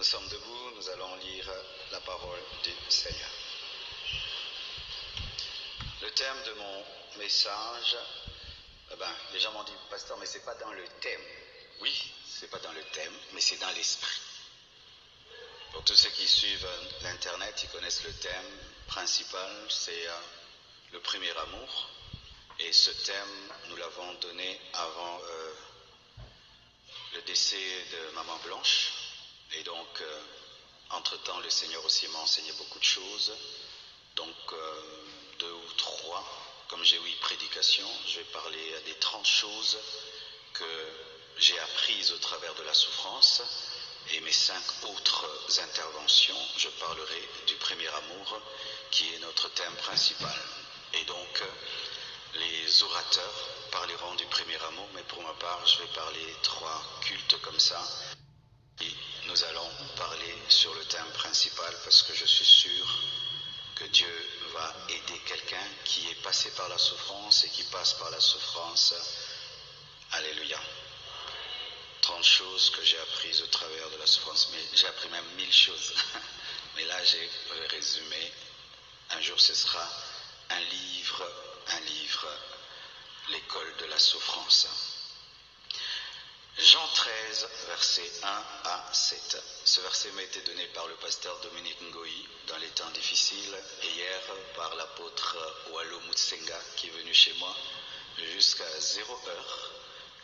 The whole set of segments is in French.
sommes debout, nous allons lire la parole du Seigneur. Le thème de mon message, les gens m'ont dit, pasteur, mais c'est pas dans le thème. Oui, c'est pas dans le thème, mais c'est dans l'esprit. Pour tous ceux qui suivent l'internet, ils connaissent le thème principal, c'est le premier amour. Et ce thème, nous l'avons donné avant le décès de Maman Blanche. Et donc, entre-temps, le Seigneur aussi m'a enseigné beaucoup de choses. Donc, 2 ou 3, comme j'ai 8 prédications, je vais parler des 30 choses que j'ai apprises au travers de la souffrance. Et mes 5 autres interventions, je parlerai du premier amour, qui est notre thème principal. Et donc, les orateurs parleront du premier amour, mais pour ma part, je vais parler 3 cultes comme ça. Et nous allons parler sur le thème principal parce que je suis sûr que Dieu va aider quelqu'un qui est passé par la souffrance et qui passe par la souffrance. Alléluia. 30 choses que j'ai apprises au travers de la souffrance, mais j'ai appris même 1000 choses. Mais là, j'ai résumé. Un jour, ce sera un livre, l'école de la souffrance. Jean 13, versets 1 à 7. Ce verset m'a été donné par le pasteur Dominique Ngoï dans les temps difficiles et hier par l'apôtre Wallo Mutsenga qui est venu chez moi jusqu'à 0 heure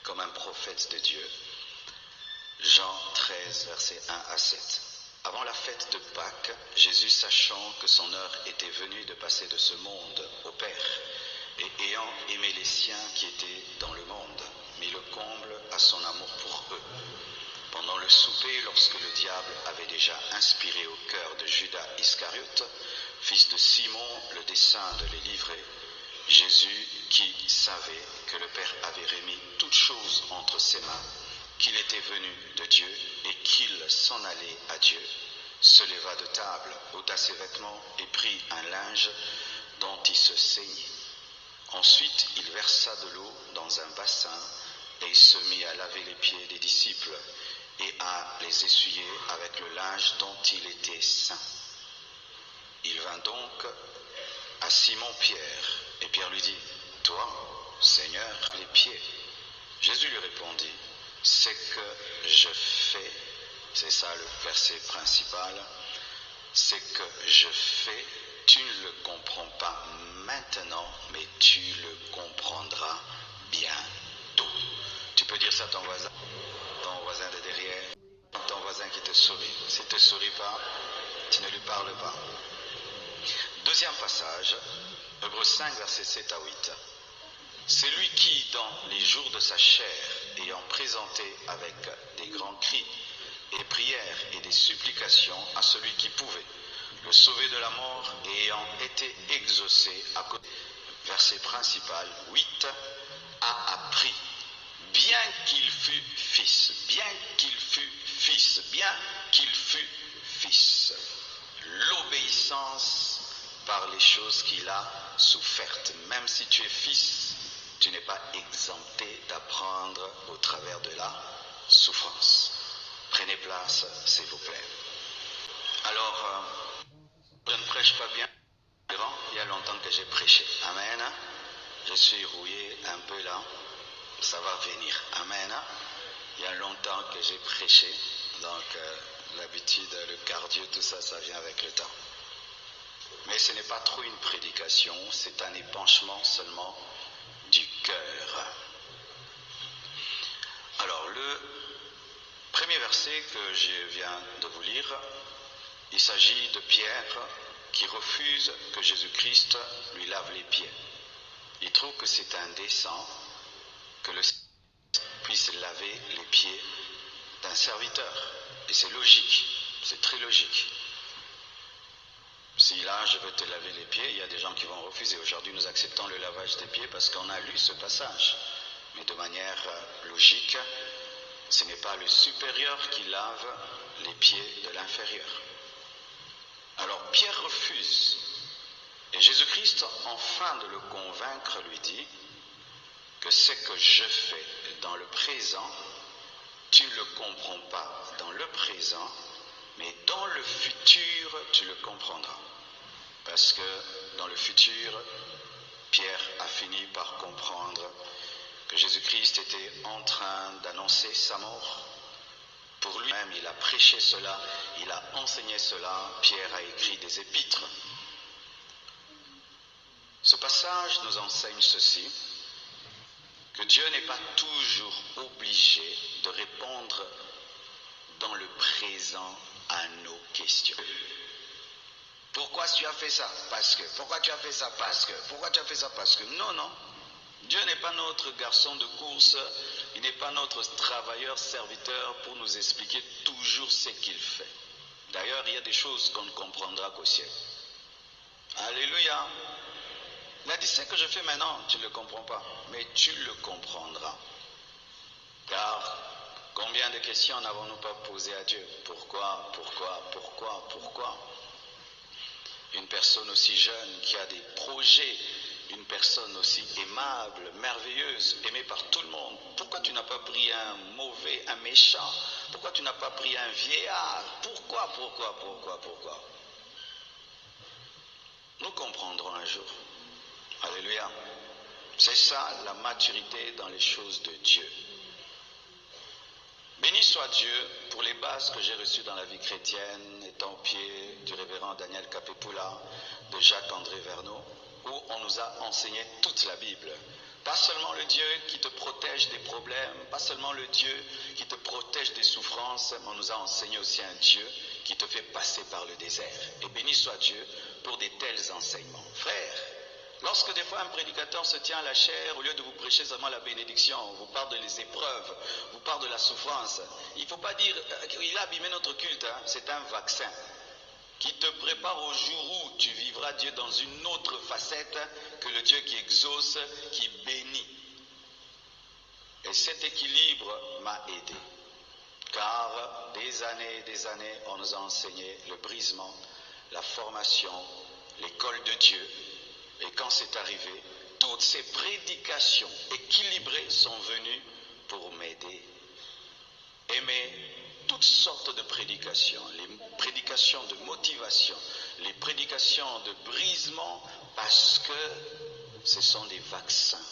comme un prophète de Dieu. Jean 13, versets 1 à 7. Avant la fête de Pâques, Jésus, sachant que son heure était venue de passer de ce monde au Père, et ayant aimé les siens qui étaient dans le monde, mit le comble à son amour pour eux. Pendant le souper, lorsque le diable avait déjà inspiré au cœur de Judas Iscariote, fils de Simon, le dessein de les livrer, Jésus, qui savait que le Père avait remis toutes choses entre ses mains, qu'il était venu de Dieu et qu'il s'en allait à Dieu, se leva de table, ôta ses vêtements et prit un linge dont il se ceignit. Ensuite, il versa de l'eau dans un bassin et il se mit à laver les pieds des disciples et à les essuyer avec le linge dont il était saint. Il vint donc à Simon-Pierre et Pierre lui dit, « Toi, Seigneur, les pieds. » Jésus lui répondit, « Ce que je fais, c'est ça le verset principal, ce que je fais, tu ne le comprends pas maintenant, mais tu le comprendras bientôt. » Tu peux dire ça à ton voisin de derrière, ton voisin qui te sourit. S'il ne te sourit pas, tu ne lui parles pas. Deuxième passage, Hébreux 5, versets 7 à 8. C'est lui qui, dans les jours de sa chair, ayant présenté avec des grands cris et prières et des supplications à celui qui pouvait le sauver de la mort et ayant été exaucé à côté, verset principal 8, a appris, bien qu'il fût fils, l'obéissance par les choses qu'il a souffertes. Même si tu es fils, tu n'es pas exempté d'apprendre au travers de la souffrance. Prenez place, s'il vous plaît. Alors, je ne prêche pas bien. Il y a longtemps que j'ai prêché. Amen. Je suis rouillé un peu là. Ça va venir. Amen. Il y a longtemps que j'ai prêché. Donc, l'habitude, le cardio, tout ça, ça vient avec le temps. Mais ce n'est pas trop une prédication. C'est un épanchement seulement du cœur. Alors, le premier verset que je viens de vous lire, il s'agit de Pierre qui refuse que Jésus-Christ lui lave les pieds. Il trouve que c'est indécent que le Seigneur puisse laver les pieds d'un serviteur. Et c'est logique, c'est très logique. Si là, je veux te laver les pieds, il y a des gens qui vont refuser. Aujourd'hui, nous acceptons le lavage des pieds parce qu'on a lu ce passage. Mais de manière logique, ce n'est pas le supérieur qui lave les pieds de l'inférieur. Alors Pierre refuse. Et Jésus-Christ, afin de le convaincre, lui dit que ce que je fais dans le présent, tu ne le comprends pas dans le présent, Mais dans le futur, tu le comprendras. Parce que dans le futur, Pierre a fini par comprendre que Jésus-Christ était en train d'annoncer sa mort. Pour lui-même, il a prêché cela, il a enseigné cela. Pierre a écrit des épîtres. Ce passage nous enseigne ceci, que Dieu n'est pas toujours obligé de répondre dans le présent à nos questions. Pourquoi tu as fait ça? Parce que. Pourquoi tu as fait ça? Parce que. Pourquoi tu as fait ça? Parce que. Non, non. Dieu n'est pas notre garçon de course, il n'est pas notre travailleur, serviteur pour nous expliquer toujours ce qu'il fait. D'ailleurs, il y a des choses qu'on ne comprendra qu'au ciel. Alléluia. Il a dit, ce que je fais maintenant, tu ne le comprends pas, mais tu le comprendras. Car combien de questions n'avons-nous pas posées à Dieu? Pourquoi? Une personne aussi jeune qui a des projets, une personne aussi aimable, merveilleuse, aimée par tout le monde. Pourquoi tu n'as pas pris un mauvais, un méchant? Pourquoi tu n'as pas pris un vieillard? Pourquoi? Nous comprendrons un jour. Alléluia. C'est ça la maturité dans les choses de Dieu. Béni soit Dieu pour les bases que j'ai reçues dans la vie chrétienne, étant au pied du révérend Daniel Capepula, de Jacques-André Verneau, où on nous a enseigné toute la Bible. Pas seulement le Dieu qui te protège des problèmes, pas seulement le Dieu qui te protège des souffrances, mais on nous a enseigné aussi un Dieu qui te fait passer par le désert. Et béni soit Dieu pour de tels enseignements. Frères, lorsque des fois un prédicateur se tient à la chair, au lieu de vous prêcher seulement la bénédiction, vous parle des épreuves, vous parle de la souffrance, il ne faut pas dire qu'il a abîmé notre culte, hein. C'est un vaccin qui te prépare au jour où tu vivras Dieu dans une autre facette que le Dieu qui exauce, qui bénit. Et cet équilibre m'a aidé, car des années, on nous a enseigné le brisement, la formation, l'école de Dieu. Et quand c'est arrivé, toutes ces prédications équilibrées sont venues pour m'aider. Aimer toutes sortes de prédications, les prédications de motivation, les prédications de brisement, parce que ce sont des vaccins.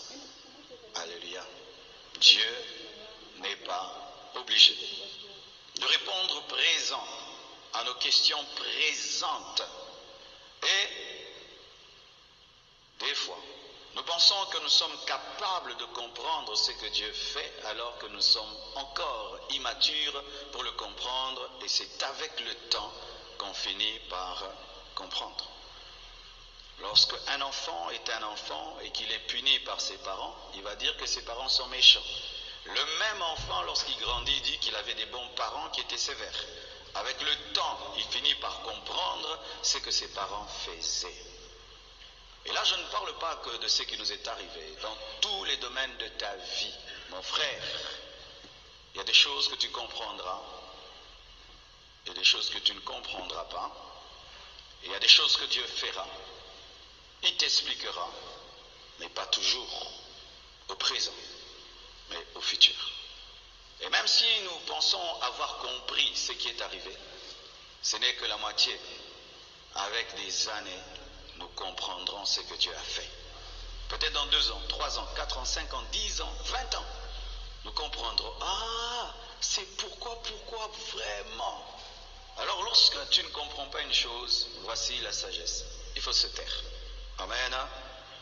Alléluia. Dieu n'est pas obligé de répondre présent à nos questions présentes. Et des fois, nous pensons que nous sommes capables de comprendre ce que Dieu fait alors que nous sommes encore immatures pour le comprendre, et c'est avec le temps qu'on finit par comprendre. Lorsque un enfant est un enfant et qu'il est puni par ses parents, il va dire que ses parents sont méchants. Le même enfant, lorsqu'il grandit, dit qu'il avait des bons parents qui étaient sévères. Avec le temps, il finit par comprendre ce que ses parents faisaient. Et là, je ne parle pas que de ce qui nous est arrivé. Dans tous les domaines de ta vie, mon frère, il y a des choses que tu comprendras, il y a des choses que tu ne comprendras pas, et il y a des choses que Dieu fera. Il t'expliquera, mais pas toujours au présent, mais au futur. Et même si nous pensons avoir compris ce qui est arrivé, ce n'est que la moitié. Avec des années, nous comprendrons ce que Dieu a fait. Peut-être dans 2 ans, 3 ans, 4 ans, 5 ans, 10 ans, 20 ans, nous comprendrons. Ah, c'est pourquoi vraiment. Alors lorsque tu ne comprends pas une chose, voici la sagesse. Il faut se taire. Amen.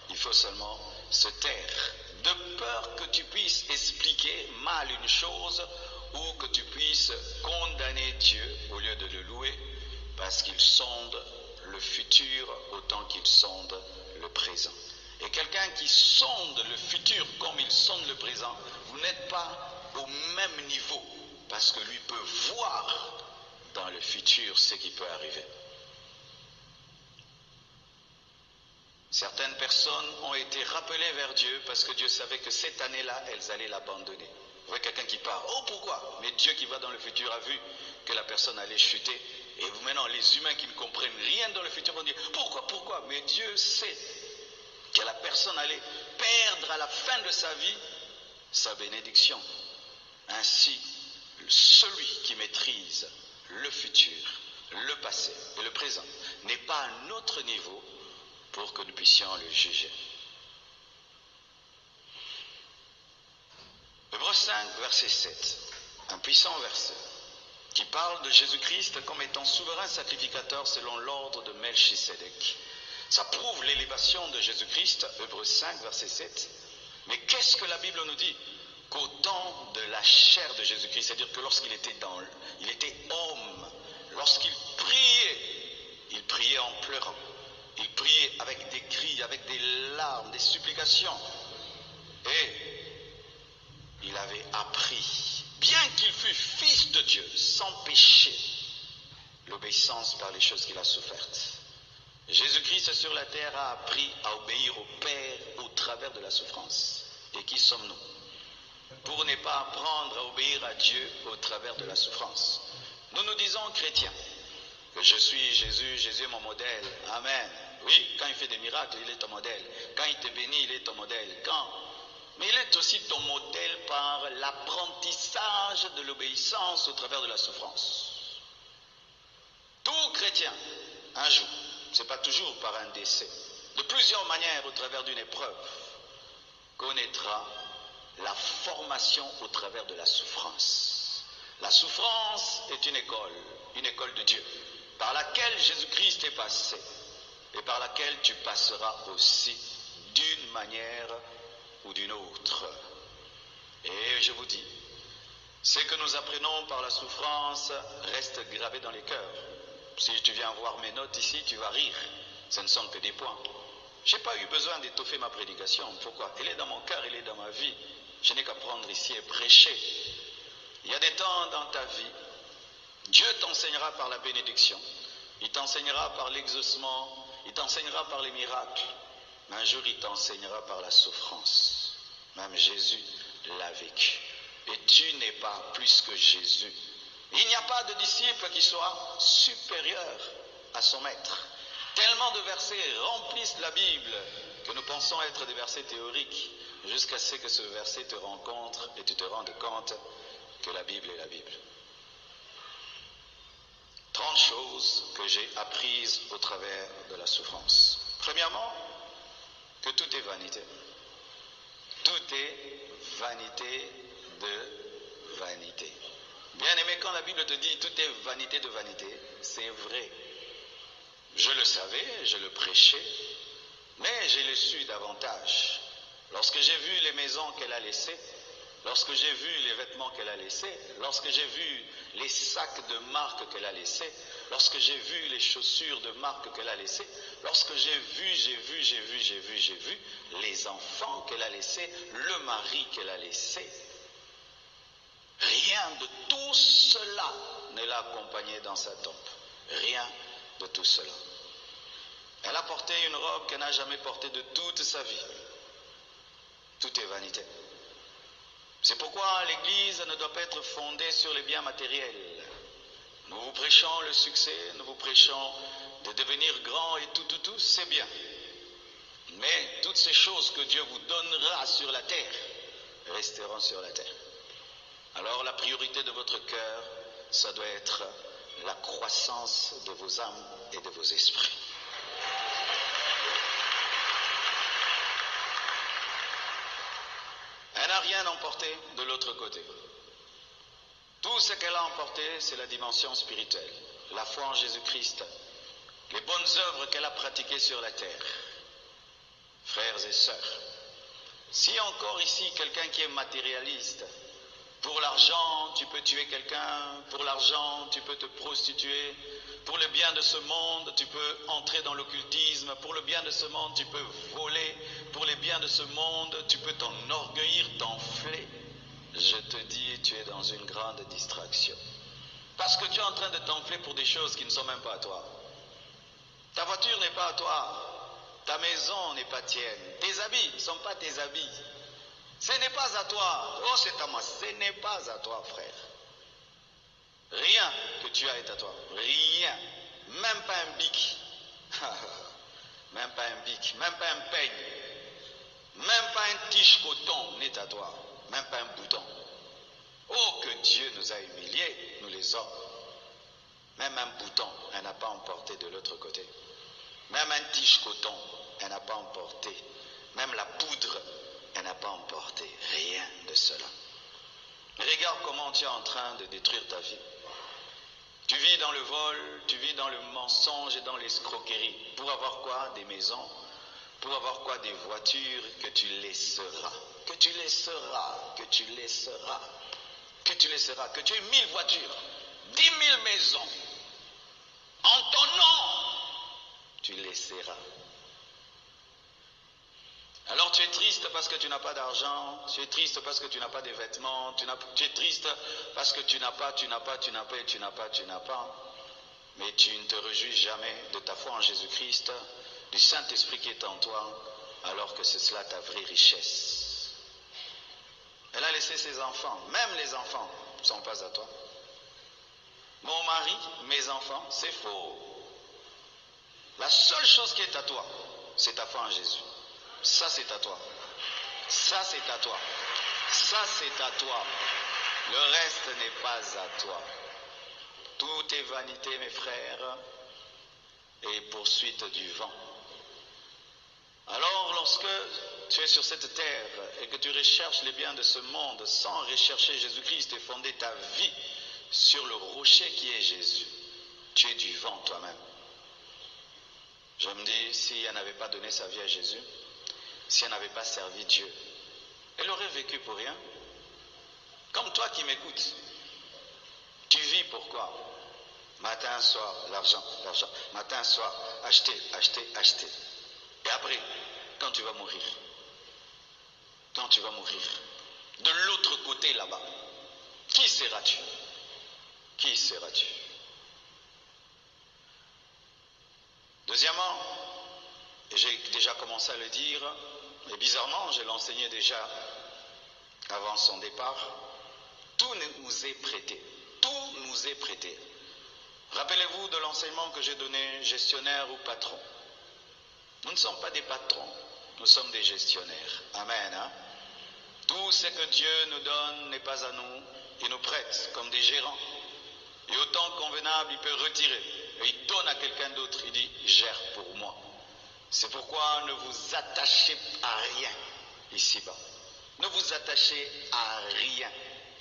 Il faut seulement se taire. De peur que tu puisses expliquer mal une chose ou que tu puisses condamner Dieu au lieu de le louer, parce qu'il sonde le futur autant qu'il sonde le présent. Et quelqu'un qui sonde le futur comme il sonde le présent, vous n'êtes pas au même niveau, parce que lui peut voir dans le futur ce qui peut arriver. Certaines personnes ont été rappelées vers Dieu parce que Dieu savait que cette année-là, elles allaient l'abandonner. Vous voyez quelqu'un qui part, oh pourquoi? Mais Dieu qui va dans le futur a vu que la personne allait chuter. Et vous maintenant, les humains qui ne comprennent rien dans le futur vont dire, pourquoi? Mais Dieu sait que la personne allait perdre à la fin de sa vie sa bénédiction. Ainsi, celui qui maîtrise le futur, le passé et le présent n'est pas à notre niveau pour que nous puissions le juger. Hébreux 5, verset 7, un puissant verset qui parle de Jésus-Christ comme étant souverain sacrificateur selon l'ordre de Melchisédek. Ça prouve l'élévation de Jésus-Christ, Hébreux 5, verset 7. Mais qu'est-ce que la Bible nous dit? Qu'au temps de la chair de Jésus-Christ, c'est-à-dire que lorsqu'il était il était homme, lorsqu'il priait en pleurant, il priait avec des cris, avec des larmes, des supplications. Et il avait appris, bien qu'il fût fils de Dieu, sans péché, l'obéissance par les choses qu'il a souffertes. Jésus-Christ sur la terre a appris à obéir au Père au travers de la souffrance. Et qui sommes-nous pour ne pas apprendre à obéir à Dieu au travers de la souffrance? Nous nous disons chrétiens que je suis Jésus, Jésus est mon modèle. Amen. Oui, quand il fait des miracles, il est ton modèle. Quand il te bénit, il est ton modèle. Mais il est aussi ton modèle par l'apprentissage de l'obéissance au travers de la souffrance. Tout chrétien, un jour, ce n'est pas toujours par un décès, de plusieurs manières au travers d'une épreuve, connaîtra la formation au travers de la souffrance. La souffrance est une école de Dieu, par laquelle Jésus-Christ est passé, et par laquelle tu passeras aussi d'une manière ou d'une autre. Et je vous dis, ce que nous apprenons par la souffrance reste gravé dans les cœurs. Si tu viens voir mes notes ici, tu vas rire. Ce ne sont que des points. Je n'ai pas eu besoin d'étoffer ma prédication. Pourquoi? Elle est dans mon cœur, elle est dans ma vie. Je n'ai qu'à prendre ici et prêcher. Il y a des temps dans ta vie, Dieu t'enseignera par la bénédiction. Il t'enseignera par l'exaucement. Il t'enseignera par les miracles. Mais un jour, il t'enseignera par la souffrance. Même Jésus l'a vécu. Et tu n'es pas plus que Jésus. Il n'y a pas de disciple qui soit supérieur à son maître. Tellement de versets remplissent la Bible que nous pensons être des versets théoriques jusqu'à ce que ce verset te rencontre et tu te rendes compte que la Bible est la Bible. 30 choses que j'ai apprises au travers de la souffrance. Premièrement, que tout est vanité. Tout est vanité de vanité. Bien aimé, quand la Bible te dit tout est vanité de vanité, c'est vrai. Je le savais, je le prêchais, mais je l'ai su davantage. Lorsque j'ai vu les maisons qu'elle a laissées, lorsque j'ai vu les vêtements qu'elle a laissés, lorsque j'ai vu les sacs de marque qu'elle a laissés, lorsque j'ai vu les chaussures de marque qu'elle a laissées, lorsque j'ai vu les enfants qu'elle a laissés, le mari qu'elle a laissé, rien de tout cela ne l'a accompagnée dans sa tombe. Rien de tout cela. Elle a porté une robe qu'elle n'a jamais portée de toute sa vie. Tout est vanité. C'est pourquoi l'Église ne doit pas être fondée sur les biens matériels. Nous vous prêchons le succès, nous vous prêchons de devenir grand et tout, c'est bien. Mais toutes ces choses que Dieu vous donnera sur la terre resteront sur la terre. Alors la priorité de votre cœur, ça doit être la croissance de vos âmes et de vos esprits. Elle n'a rien emporté de l'autre côté. Tout ce qu'elle a emporté, c'est la dimension spirituelle, la foi en Jésus-Christ, les bonnes œuvres qu'elle a pratiquées sur la terre. Frères et sœurs, s'il y a encore ici quelqu'un qui est matérialiste, pour l'argent, tu peux tuer quelqu'un, pour l'argent, tu peux te prostituer, pour le bien de ce monde, tu peux entrer dans l'occultisme, pour le bien de ce monde, tu peux voler, pour les biens de ce monde, tu peux t'enorgueillir, t'enfler. Je te dis, tu es dans une grande distraction. Parce que tu es en train de t'enfler pour des choses qui ne sont même pas à toi. Ta voiture n'est pas à toi, ta maison n'est pas tienne, tes habits ne sont pas tes habits. Ce n'est pas à toi. Oh, c'est à moi. Ce n'est pas à toi, frère. Rien que tu as est à toi. Rien. Même pas un bic. Même pas un bic. Même pas un peigne. Même pas un tige coton n'est à toi. Même pas un bouton. Oh, que Dieu nous a humiliés, nous les hommes. Même un bouton, elle n'a pas emporté de l'autre côté. Même un tige coton, elle n'a pas emporté. Même la poudre, elle n'a pas emporté. Rien de cela. Regarde comment tu es en train de détruire ta vie. Tu vis dans le vol, tu vis dans le mensonge et dans l'escroquerie. Pour avoir quoi? Des maisons. Pour avoir quoi? Des voitures que tu laisseras. Que tu laisseras. Que tu laisseras. Que tu laisseras. Que tu aies 1000 voitures. 10 000 maisons. En ton nom, tu laisseras. Alors tu es triste parce que tu n'as pas d'argent, tu es triste parce que tu n'as pas de vêtements, tu es triste parce que tu n'as pas. Mais tu ne te réjouis jamais de ta foi en Jésus-Christ, du Saint-Esprit qui est en toi, alors que c'est cela ta vraie richesse. Elle a laissé ses enfants, même les enfants ne sont pas à toi. Mon mari, mes enfants, c'est faux. La seule chose qui est à toi, c'est ta foi en Jésus. Ça, c'est à toi. Ça, c'est à toi. Ça, c'est à toi. Le reste n'est pas à toi. Tout est vanité, mes frères, et poursuite du vent. Alors, lorsque tu es sur cette terre et que tu recherches les biens de ce monde sans rechercher Jésus-Christ et fonder ta vie sur le rocher qui est Jésus, tu es du vent toi-même. Je me dis, si elle n'avait pas donné sa vie à Jésus, si elle n'avait pas servi Dieu, elle aurait vécu pour rien. Comme toi qui m'écoutes, tu vis pourquoi? Matin, soir, l'argent, l'argent. Matin, soir, acheter, acheter, acheter. Et après, quand tu vas mourir, de l'autre côté là-bas, qui seras-tu? Qui seras-tu? Deuxièmement, et j'ai déjà commencé à le dire, et bizarrement, je l'enseignais déjà avant son départ, tout nous est prêté. Tout nous est prêté. Rappelez-vous de l'enseignement que j'ai donné, gestionnaire ou patron. Nous ne sommes pas des patrons, nous sommes des gestionnaires. Amen. Hein? Tout ce que Dieu nous donne n'est pas à nous, il nous prête comme des gérants. Et au temps convenable, il peut retirer. Et il donne à quelqu'un d'autre, il dit, gère pour moi. C'est pourquoi ne vous attachez à rien ici-bas. Ne vous attachez à rien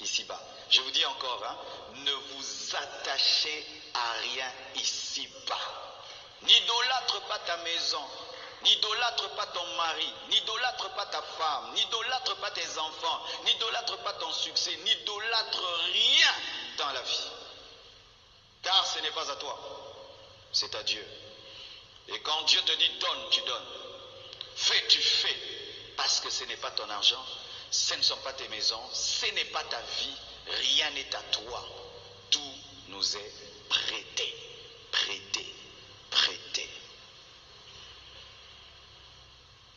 ici-bas. Je vous dis encore, hein, ne vous attachez à rien ici-bas. N'idolâtre pas ta maison, n'idolâtre pas ton mari, n'idolâtre pas ta femme, n'idolâtre pas tes enfants, n'idolâtre pas ton succès, n'idolâtre rien dans la vie. Car ce n'est pas à toi, c'est à Dieu. Et quand Dieu te dit donne, tu donnes. Fais, tu fais. Parce que ce n'est pas ton argent, ce ne sont pas tes maisons, ce n'est pas ta vie, rien n'est à toi. Tout nous est prêté, prêté, prêté.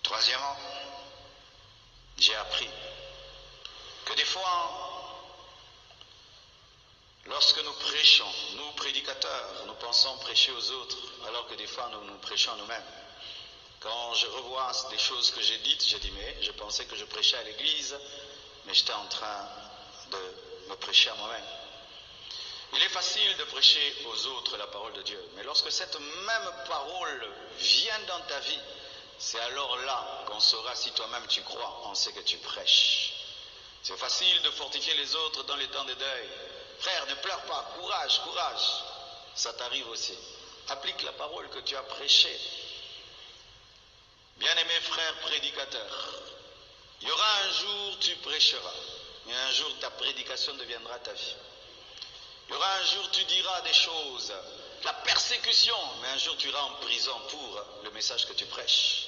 Troisièmement, j'ai appris que des fois, lorsque nous prêchons, nous prédicateurs, nous pensons prêcher aux autres, alors que des fois nous prêchons à nous-mêmes. Quand je revois des choses que j'ai dites, je dis mais je pensais que je prêchais à l'église, mais j'étais en train de me prêcher à moi-même. Il est facile de prêcher aux autres la parole de Dieu, mais lorsque cette même parole vient dans ta vie, c'est alors là qu'on saura si toi-même tu crois en ce que tu prêches. C'est facile de fortifier les autres dans les temps de deuil. Frère, ne pleure pas, courage, courage. Ça t'arrive aussi. Applique la parole que tu as prêchée. Bien-aimés frères prédicateurs, il y aura un jour tu prêcheras, et un jour ta prédication deviendra ta vie. Il y aura un jour tu diras des choses, la persécution, mais un jour tu iras en prison pour le message que tu prêches.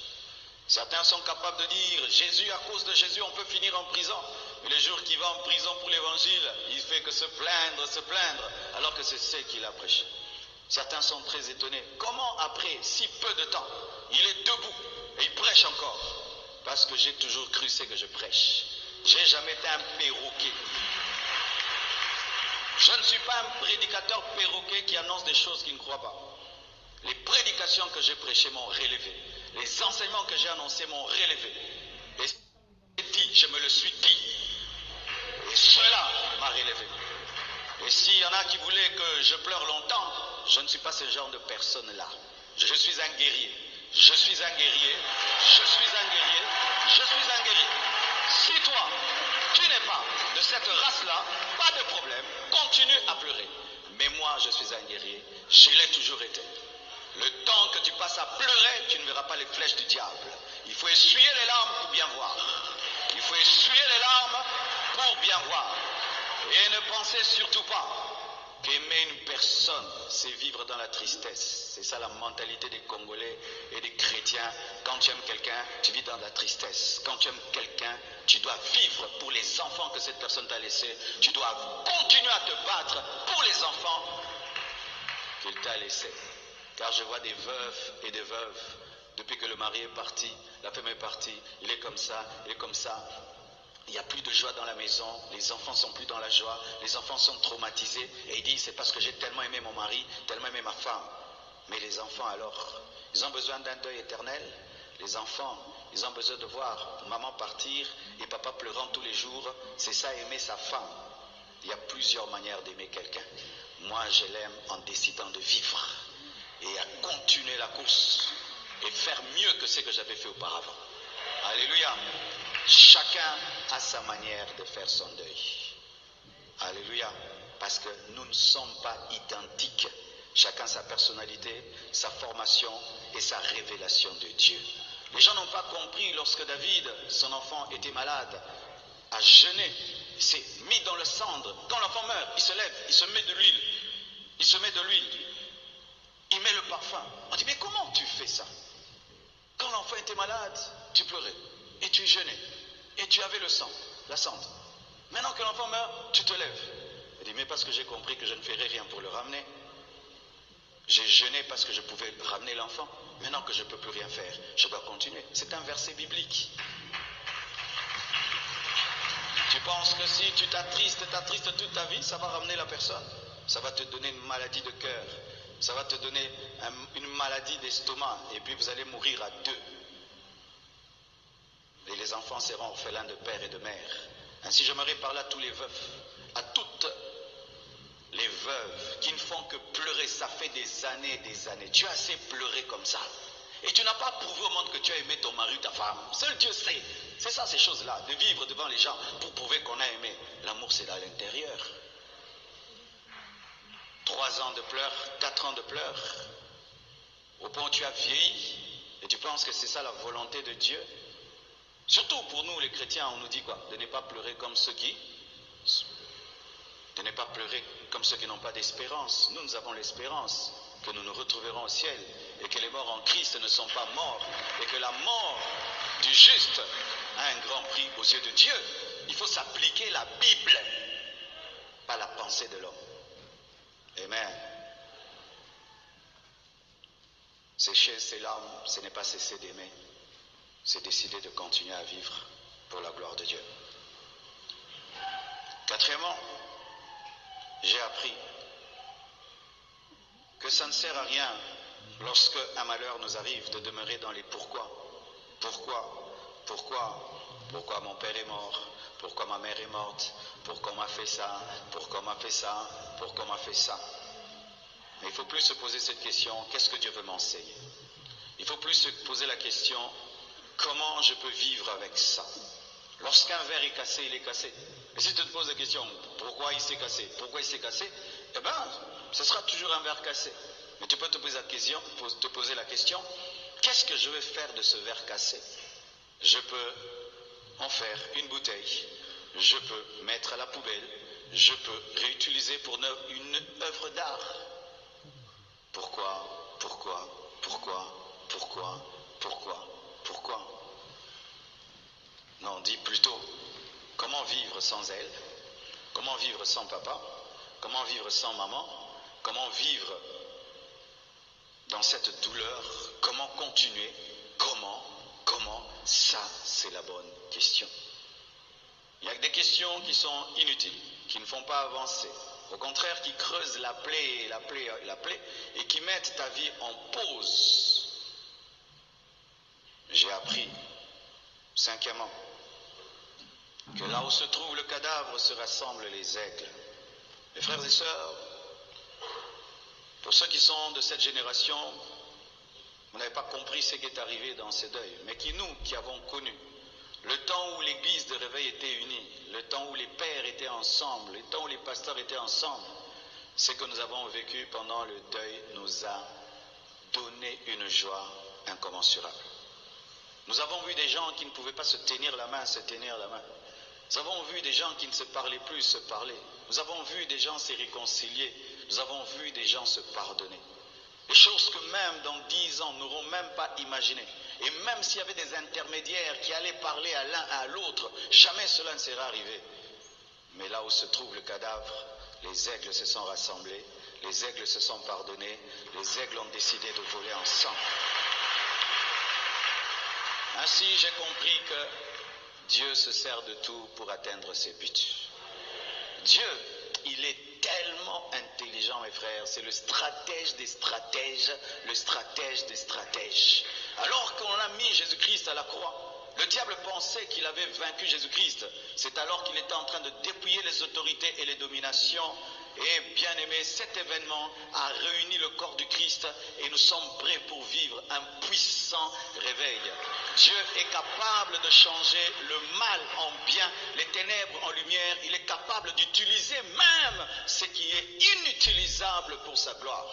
Certains sont capables de dire, Jésus, à cause de Jésus, on peut finir en prison. Mais le jour qu'il va en prison pour l'évangile, il fait que se plaindre, alors que c'est ce qu'il a prêché. Certains sont très étonnés. Comment après si peu de temps, il est debout et il prêche encore? Parce que j'ai toujours cru ce que je prêche. J'ai jamais été un perroquet. Je ne suis pas un prédicateur perroquet qui annonce des choses qu'il ne croit pas. Les prédications que j'ai prêchées m'ont relevé. Les enseignements que j'ai annoncés m'ont relevé. Et ce que j'ai dit, je me le suis dit. Et cela m'a relevé. Et s'il y en a qui voulaient que je pleure longtemps, je ne suis pas ce genre de personne-là. Je suis un guerrier. Je suis un guerrier. Je suis un guerrier. Je suis un guerrier. Si toi, tu n'es pas de cette race-là, pas de problème, continue à pleurer. Mais moi, je suis un guerrier. Je l'ai toujours été. Le temps que tu passes à pleurer, tu ne verras pas les flèches du diable. Il faut essuyer les larmes pour bien voir. Il faut essuyer les larmes pour bien voir. Et ne pensez surtout pas qu'aimer une personne, c'est vivre dans la tristesse. C'est ça la mentalité des Congolais et des chrétiens. Quand tu aimes quelqu'un, tu vis dans la tristesse. Quand tu aimes quelqu'un, tu dois vivre pour les enfants que cette personne t'a laissés. Tu dois continuer à te battre pour les enfants qu'il t'a laissés. Car je vois des veufs et des veuves. Depuis que le mari est parti, la femme est partie, il est comme ça, il est comme ça. Il n'y a plus de joie dans la maison, les enfants sont plus dans la joie, les enfants sont traumatisés et ils disent c'est parce que j'ai tellement aimé mon mari, tellement aimé ma femme. Mais les enfants alors, ils ont besoin d'un deuil éternel. Les enfants, ils ont besoin de voir maman partir et papa pleurant tous les jours. C'est ça aimer sa femme. Il y a plusieurs manières d'aimer quelqu'un. Moi je l'aime en décidant de vivre et à continuer la course et faire mieux que ce que j'avais fait auparavant. Alléluia. Chacun a sa manière de faire son deuil. Alléluia. Parce que nous ne sommes pas identiques. Chacun sa personnalité, sa formation et sa révélation de Dieu. Les gens n'ont pas compris lorsque David, son enfant, était malade, a jeûné, il s'est mis dans le cendre. Quand l'enfant meurt, il se lève, il se met de l'huile. Il se met de l'huile. Il met le parfum. On dit, mais comment tu fais ça? Quand l'enfant était malade, tu pleurais et tu jeûnais et tu avais le sang, la cendre. Maintenant que l'enfant meurt, tu te lèves. Il dit, mais parce que j'ai compris que je ne ferai rien pour le ramener. J'ai jeûné parce que je pouvais ramener l'enfant. Maintenant que je ne peux plus rien faire, je dois continuer. C'est un verset biblique. Tu penses que si tu t'attristes toute ta vie, ça va ramener la personne? Ça va te donner une maladie de cœur. Ça va te donner une maladie d'estomac. Et puis vous allez mourir à deux. Et les enfants seront orphelins de père et de mère. Ainsi j'aimerais parler à tous les veufs, à toutes les veuves qui ne font que pleurer. Ça fait des années. Tu as assez pleuré comme ça. Et tu n'as pas prouvé au monde que tu as aimé ton mari ou ta femme. Seul Dieu sait. C'est ça ces choses-là, de vivre devant les gens pour prouver qu'on a aimé. L'amour c'est à l'intérieur. 3 ans de pleurs, 4 ans de pleurs, au point où tu as vieilli et tu penses que c'est ça la volonté de Dieu. Surtout pour nous les chrétiens, on nous dit quoi? De ne pas pleurer comme ceux qui... De ne pas pleurer comme ceux qui n'ont pas d'espérance. Nous avons l'espérance que nous nous retrouverons au ciel et que les morts en Christ ne sont pas morts et que la mort du juste a un grand prix aux yeux de Dieu. Il faut s'appliquer la Bible, pas la pensée de l'homme. Amen. Sécher ses larmes, ce n'est pas cesser d'aimer, c'est décider de continuer à vivre pour la gloire de Dieu. Quatrièmement, j'ai appris que ça ne sert à rien lorsque un malheur nous arrive de demeurer dans les pourquoi. Pourquoi mon père est mort? Pourquoi ma mère est morte? Pourquoi on m'a fait ça? Pourquoi on m'a fait ça? Pourquoi on m'a fait ça? Mais il ne faut plus se poser cette question, qu'est-ce que Dieu veut m'enseigner? Il ne faut plus se poser la question, comment je peux vivre avec ça? Lorsqu'un verre est cassé, il est cassé. Et si tu te poses la question, pourquoi il s'est cassé? Pourquoi il s'est cassé? Eh bien, ce sera toujours un verre cassé. Mais tu peux te poser la question, qu'est-ce que je vais faire de ce verre cassé? Je peux en faire une bouteille, je peux mettre à la poubelle, je peux réutiliser pour une œuvre d'art. Pourquoi? Non, dis plutôt, comment vivre sans elle? Comment vivre sans papa? Comment vivre sans maman? Comment vivre dans cette douleur? Comment continuer? Comment? Ça, c'est la bonne question. Il y a des questions qui sont inutiles, qui ne font pas avancer. Au contraire, qui creusent la plaie, et qui mettent ta vie en pause. J'ai appris, cinquièmement, que là où se trouve le cadavre se rassemblent les aigles. Mes frères et sœurs, pour ceux qui sont de cette génération, vous n'avez pas compris ce qui est arrivé dans ces deuils, mais nous qui avons connu le temps où l'église de réveil était unie, le temps où les pères étaient ensemble, le temps où les pasteurs étaient ensemble, ce que nous avons vécu pendant le deuil nous a donné une joie incommensurable. Nous avons vu des gens qui ne pouvaient pas se tenir la main. Nous avons vu des gens qui ne se parlaient plus se parler. Nous avons vu des gens se réconcilier. Nous avons vu des gens se pardonner. Des choses que même dans 10 ans, nous n'aurons même pas imaginées. Et même s'il y avait des intermédiaires qui allaient parler à l'un à l'autre, jamais cela ne sera arrivé. Mais là où se trouve le cadavre, les aigles se sont rassemblés, les aigles se sont pardonnés, les aigles ont décidé de voler ensemble. Ainsi, j'ai compris que Dieu se sert de tout pour atteindre ses buts. Dieu, il est tellement intelligent, mes frères. C'est le stratège des stratèges, le stratège des stratèges. Alors qu'on a mis Jésus-Christ à la croix, le diable pensait qu'il avait vaincu Jésus-Christ. C'est alors qu'il était en train de dépouiller les autorités et les dominations. Et bien aimé, cet événement a réuni le corps du Christ et nous sommes prêts pour vivre un puissant réveil. Dieu est capable de changer le mal en bien, les ténèbres en lumière. Il est capable d'utiliser même ce qui est inutilisable pour sa gloire.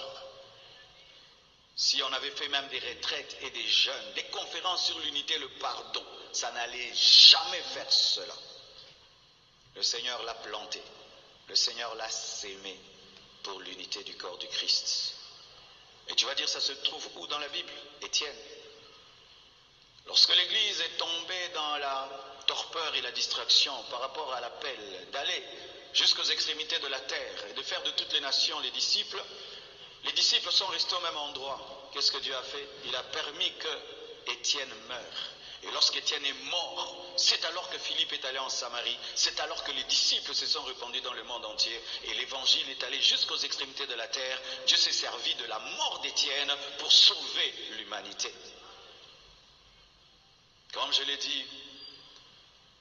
Si on avait fait même des retraites et des jeûnes, des conférences sur l'unité et le pardon, ça n'allait jamais faire cela. Le Seigneur l'a planté, le Seigneur l'a sémé pour l'unité du corps du Christ. Et tu vas dire, ça se trouve où dans la Bible? Étienne. Lorsque l'Église est tombée dans la torpeur et la distraction par rapport à l'appel d'aller jusqu'aux extrémités de la terre et de faire de toutes les nations les disciples sont restés au même endroit. Qu'est-ce que Dieu a fait? Il a permis que Étienne meure. Et lorsqu'Étienne est mort, c'est alors que Philippe est allé en Samarie, c'est alors que les disciples se sont répandus dans le monde entier et l'évangile est allé jusqu'aux extrémités de la terre. Dieu s'est servi de la mort d'Étienne pour sauver l'humanité. Comme je l'ai dit,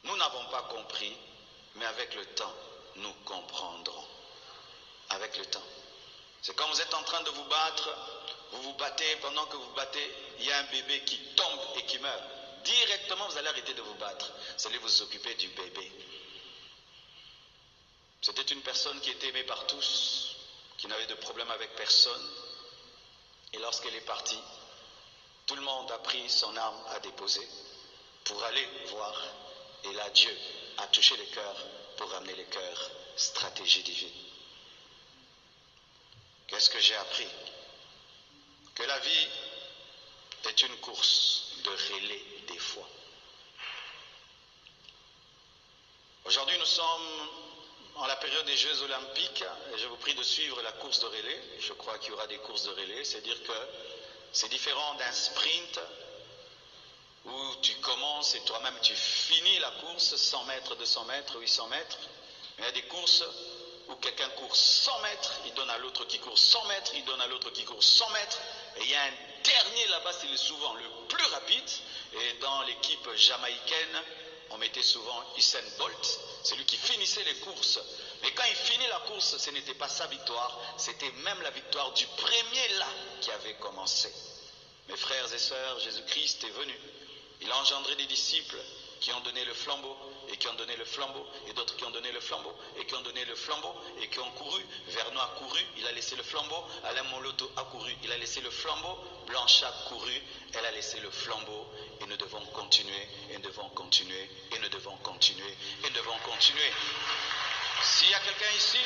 nous n'avons pas compris, mais avec le temps, nous comprendrons. Avec le temps. C'est quand vous êtes en train de vous battre, vous vous battez, pendant que vous battez, il y a un bébé qui tombe et qui meurt. Directement, vous allez arrêter de vous battre. Vous allez vous occuper du bébé. C'était une personne qui était aimée par tous, qui n'avait de problème avec personne. Et lorsqu'elle est partie, tout le monde a pris son arme à déposer pour aller voir. Et là, Dieu a touché les cœurs pour ramener les cœurs. Stratégie divine. Qu'est-ce que j'ai appris? Que la vie est une course de relais des fois. Aujourd'hui, nous sommes en la période des Jeux Olympiques et je vous prie de suivre la course de relais. Je crois qu'il y aura des courses de relais, c'est-à-dire que c'est différent d'un sprint où tu commences et toi-même tu finis la course, 100 mètres, 200 mètres, 800 mètres. Il y a des courses où quelqu'un court 100 mètres, il donne à l'autre qui court 100 mètres, il donne à l'autre qui court 100 mètres, et il y a un dernier là-bas, c'est souvent le plus rapide, et dans l'équipe jamaïcaine, on mettait souvent Usain Bolt, c'est lui qui finissait les courses. Mais quand il finit la course, ce n'était pas sa victoire, c'était même la victoire du premier là qui avait commencé. Mes frères et sœurs, Jésus-Christ est venu, il a engendré des disciples qui ont donné le flambeau, et qui ont donné le flambeau, et d'autres qui ont donné le flambeau, et qui ont donné le flambeau, et qui ont couru. Vernon a couru, il a laissé le flambeau. Alain Moloto a couru, il a laissé le flambeau. Blanche a couru, elle a laissé le flambeau. Et nous devons continuer, et nous devons continuer, et nous devons continuer, et nous devons continuer. S'il y a quelqu'un ici,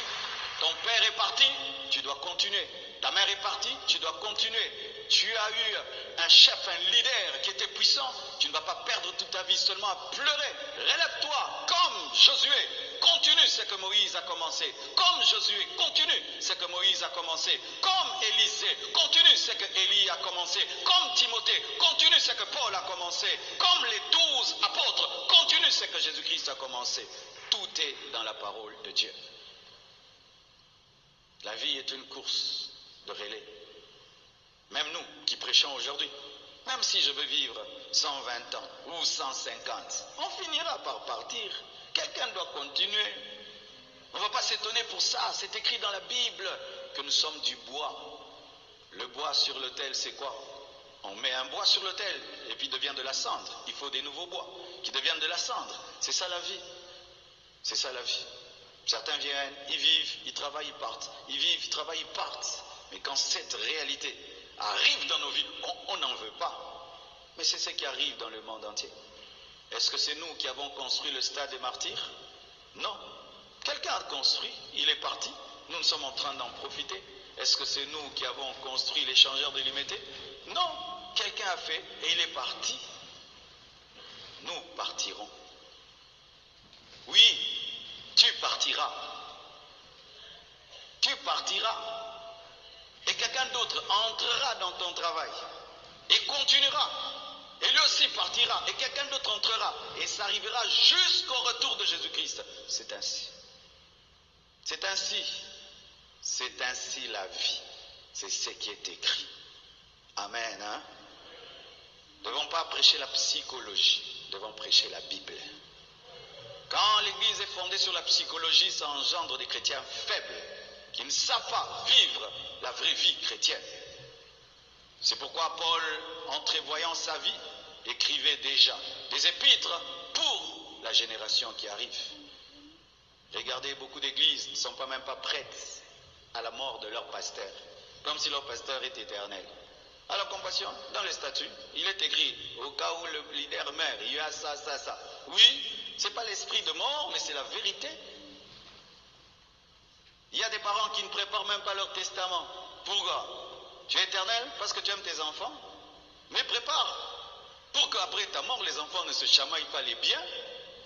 ton père est parti, tu dois continuer. Ta mère est partie, tu dois continuer. Tu as eu un chef, un leader qui était puissant, tu ne vas pas perdre toute ta vie seulement à pleurer. Relève-toi comme Josué, continue ce que Moïse a commencé. Comme Josué, continue ce que Moïse a commencé. Comme Élisée, continue ce que Élie a commencé. Comme Timothée, continue ce que Paul a commencé. Comme les 12 apôtres, continue ce que Jésus-Christ a commencé. Tout est dans la parole de Dieu. La vie est une course de relais. Même nous qui prêchons aujourd'hui, même si je veux vivre 120 ans ou 150, on finira par partir. Quelqu'un doit continuer. On ne va pas s'étonner pour ça. C'est écrit dans la Bible que nous sommes du bois. Le bois sur l'autel, c'est quoi? On met un bois sur l'autel et puis il devient de la cendre. Il faut des nouveaux bois qui deviennent de la cendre. C'est ça la vie. C'est ça la vie. Certains viennent, ils vivent, ils travaillent, ils partent. Ils vivent, ils travaillent, ils partent. Mais quand cette réalité arrive dans nos vies, on n'en veut pas. Mais c'est ce qui arrive dans le monde entier. Est-ce que c'est nous qui avons construit le stade des martyrs? Non. Quelqu'un a construit, il est parti. Nous sommes en train d'en profiter. Est-ce que c'est nous qui avons construit l'échangeur de l'Imété? Non. Quelqu'un a fait et il est parti. Nous partirons. Oui, tu partiras. Tu partiras. Et quelqu'un d'autre entrera dans ton travail et continuera. Et lui aussi partira. Et quelqu'un d'autre entrera. Et ça arrivera jusqu'au retour de Jésus-Christ. C'est ainsi. C'est ainsi. C'est ainsi la vie. C'est ce qui est écrit. Amen. Hein? Nous ne devons pas prêcher la psychologie. Nous devons prêcher la Bible. Quand l'Église est fondée sur la psychologie, ça engendre des chrétiens faibles qui ne savent pas vivre la vraie vie chrétienne. C'est pourquoi Paul, entrevoyant sa vie, écrivait déjà des épîtres pour la génération qui arrive. Regardez, beaucoup d'églises ne sont même pas prêtes à la mort de leur pasteur, comme si leur pasteur est éternel. À la compassion, dans les statuts, il est écrit, au cas où le leader meurt, il y a ça, ça, ça. Oui, ce n'est pas l'esprit de mort, mais c'est la vérité. Il y a des parents qui ne préparent même pas leur testament. Pourquoi? Tu es éternel parce que tu aimes tes enfants? Mais prépare. Pour qu'après ta mort, les enfants ne se chamaillent pas les biens.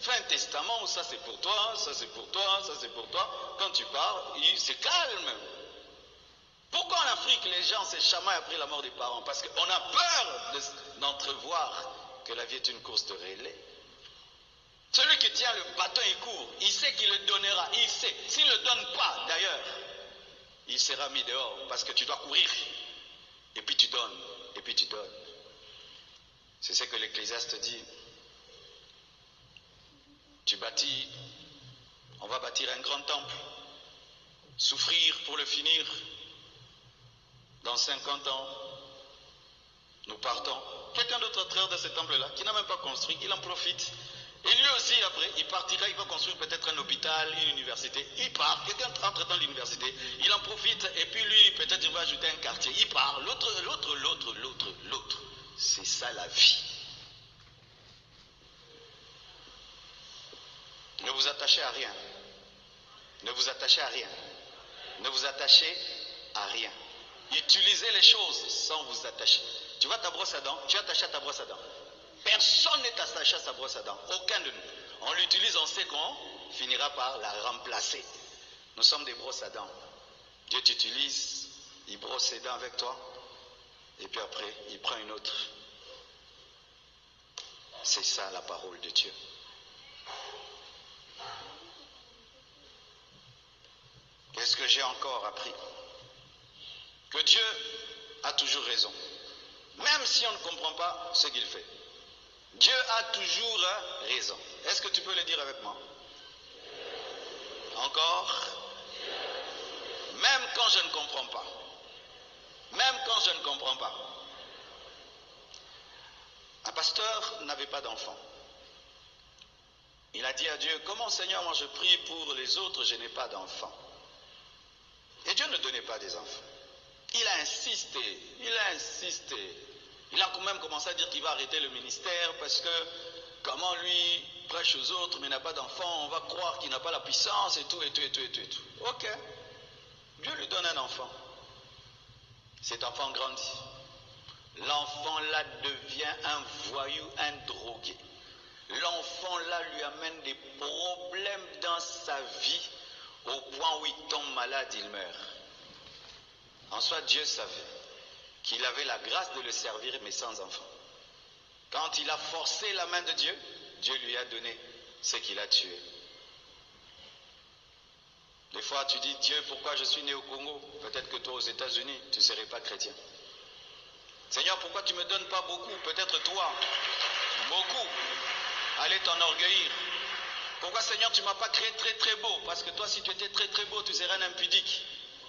Fais un testament où ça c'est pour toi, ça c'est pour toi, ça c'est pour toi. Quand tu pars, c'est calme. Pourquoi en Afrique les gens se chamaillent après la mort des parents? Parce qu'on a peur d'entrevoir que la vie est une course de relais. Celui qui tient le bâton et court, il sait qu'il le donnera, il sait. S'il ne le donne pas, d'ailleurs, il sera mis dehors parce que tu dois courir. Et puis tu donnes, et puis tu donnes. C'est ce que l'Ecclésiaste dit. Tu bâtis, on va bâtir un grand temple, souffrir pour le finir. Dans 50 ans, nous partons. Quelqu'un d'autre à travers de ce temple-là, qui n'a même pas construit, il en profite. Et lui aussi, après, il partira, il va construire peut-être un hôpital, une université. Il part, quelqu'un entre dans l'université, il en profite, et puis lui, peut-être il va ajouter un quartier. Il part, l'autre. C'est ça la vie. Ne vous attachez à rien. Ne vous attachez à rien. Ne vous attachez à rien. Utilisez les choses sans vous attacher. Tu vois ta brosse à dents, tu es attaché à ta brosse à dents. Personne n'est attaché à sa brosse à dents. Aucun de nous. On l'utilise, on sait qu'on finira par la remplacer. Nous sommes des brosses à dents. Dieu t'utilise, il brosse ses dents avec toi, et puis après, il prend une autre. C'est ça la parole de Dieu. Qu'est-ce que j'ai encore appris? Que Dieu a toujours raison. Même si on ne comprend pas ce qu'il fait. Dieu a toujours raison. Est-ce que tu peux le dire avec moi? Encore? Même quand je ne comprends pas. Même quand je ne comprends pas. Un pasteur n'avait pas d'enfant. Il a dit à Dieu, comment Seigneur, moi je prie pour les autres, je n'ai pas d'enfant. Et Dieu ne donnait pas des enfants. Il a insisté. Il a quand même commencé à dire qu'il va arrêter le ministère parce que comment lui prêche aux autres mais n'a pas d'enfant, on va croire qu'il n'a pas la puissance et tout. Ok. Dieu lui donne un enfant. Cet enfant grandit. L'enfant là devient un voyou, un drogué. L'enfant là lui amène des problèmes dans sa vie au point où il tombe malade, il meurt. En soi, Dieu savait qu'il avait la grâce de le servir, mais sans enfant. Quand il a forcé la main de Dieu, Dieu lui a donné ce qu'il a tué. Des fois, tu dis, Dieu, pourquoi je suis né au Congo? Peut-être que toi, aux États-Unis, tu ne serais pas chrétien. Seigneur, pourquoi tu ne me donnes pas beaucoup? Peut-être toi, beaucoup, allez t'enorgueillir. Pourquoi Seigneur tu ne m'as pas créé très très beau? Parce que toi si tu étais très très beau, tu serais un impudique.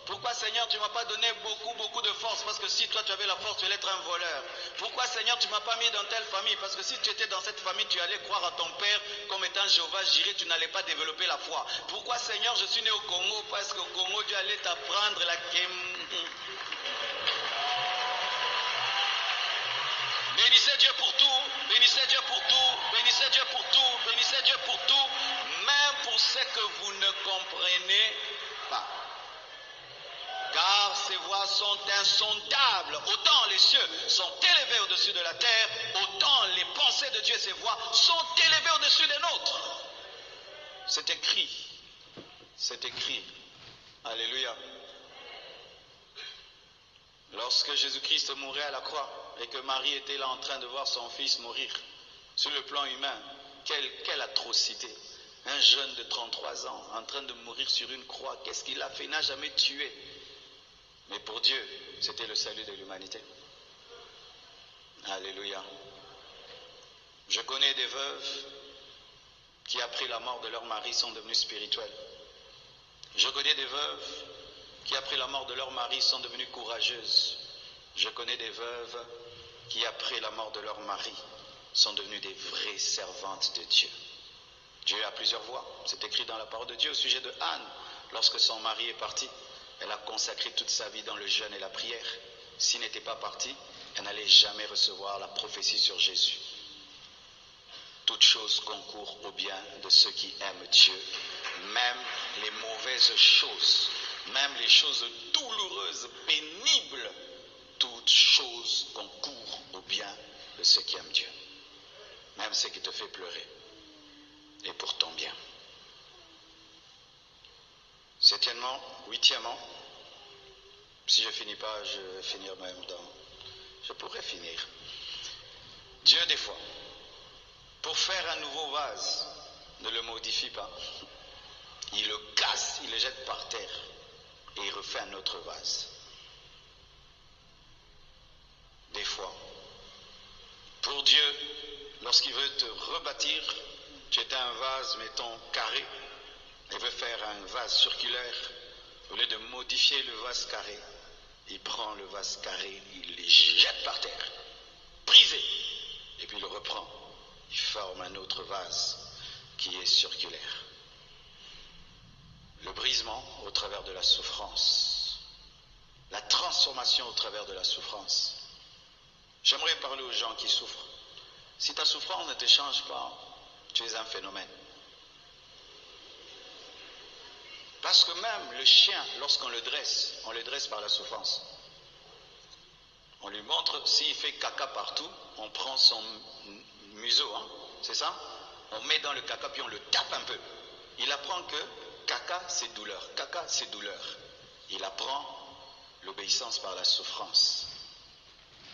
Pourquoi Seigneur tu ne m'as pas donné beaucoup de force? Parce que si toi tu avais la force, tu allais être un voleur. Pourquoi Seigneur tu ne m'as pas mis dans telle famille? Parce que si tu étais dans cette famille, tu allais croire à ton père comme étant Jéhovah Jireh, tu n'allais pas développer la foi. Pourquoi Seigneur je suis né au Congo? Parce qu'au Congo Dieu allait t'apprendre la Bénissez Dieu pour tout, bénissez Dieu pour tout, bénissez Dieu pour tout, bénissez Dieu pour tout, même pour ce que vous ne comprenez pas. Car ses voies sont insondables. Autant les cieux sont élevés au-dessus de la terre, autant les pensées de Dieu et ses voies sont élevées au-dessus des nôtres. C'est écrit. C'est écrit. Alléluia. Lorsque Jésus-Christ mourait à la croix et que Marie était là en train de voir son fils mourir, sur le plan humain, quelle atrocité. Un jeune de 33 ans en train de mourir sur une croix, qu'est-ce qu'il a fait? Il n'a jamais tué. Mais pour Dieu, c'était le salut de l'humanité. Alléluia. Je connais des veuves qui, après la mort de leur mari, sont devenues spirituelles. Je connais des veuves qui, après la mort de leur mari, sont devenues courageuses. Je connais des veuves qui, après la mort de leur mari, sont devenues des vraies servantes de Dieu. Dieu a plusieurs voies. C'est écrit dans la parole de Dieu au sujet de Anne. Lorsque son mari est parti, elle a consacré toute sa vie dans le jeûne et la prière. S'il n'était pas parti, elle n'allait jamais recevoir la prophétie sur Jésus. Toute chose concourt au bien de ceux qui aiment Dieu. Même les mauvaises choses, même les choses douloureuses, pénibles, toute chose concourt au bien de ceux qui aiment Dieu. Même ce qui te fait pleurer est pour ton bien. Huitièmement, si je ne finis pas, je vais finir même dans... Je pourrais finir. Dieu, des fois, pour faire un nouveau vase, ne le modifie pas. Il le casse, il le jette par terre et il refait un autre vase. Des fois, pour Dieu, lorsqu'il veut te rebâtir, tu étais un vase, mettons, carré, il veut faire un vase circulaire. Au lieu de modifier le vase carré, il prend le vase carré, il le jette par terre, brisé, et puis il le reprend. Il forme un autre vase qui est circulaire. Le brisement au travers de la souffrance, la transformation au travers de la souffrance. J'aimerais parler aux gens qui souffrent. Si ta souffrance ne te change pas, tu es un phénomène. Parce que même le chien, lorsqu'on le dresse par la souffrance. On lui montre, s'il fait caca partout, on prend son museau, c'est ça? On met dans le caca puis on le tape un peu. Il apprend que caca c'est douleur, caca c'est douleur. Il apprend l'obéissance par la souffrance.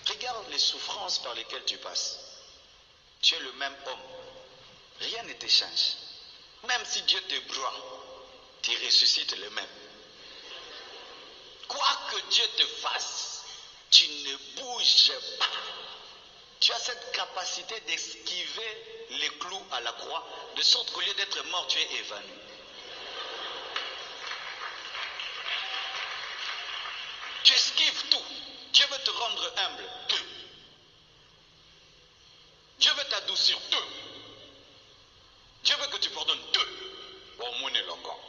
Regarde les souffrances par lesquelles tu passes. Tu es le même homme. Rien ne te change. Même si Dieu te broie, tu ressuscites le même. Quoi que Dieu te fasse, tu ne bouges pas. Tu as cette capacité d'esquiver les clous à la croix, de sorte qu'au lieu d'être mort, tu es évanoui. Tu esquives tout. Dieu veut te rendre humble. Dieu veut t'adoucir. Dieu veut que tu pardonnes. Bon, mon est encore.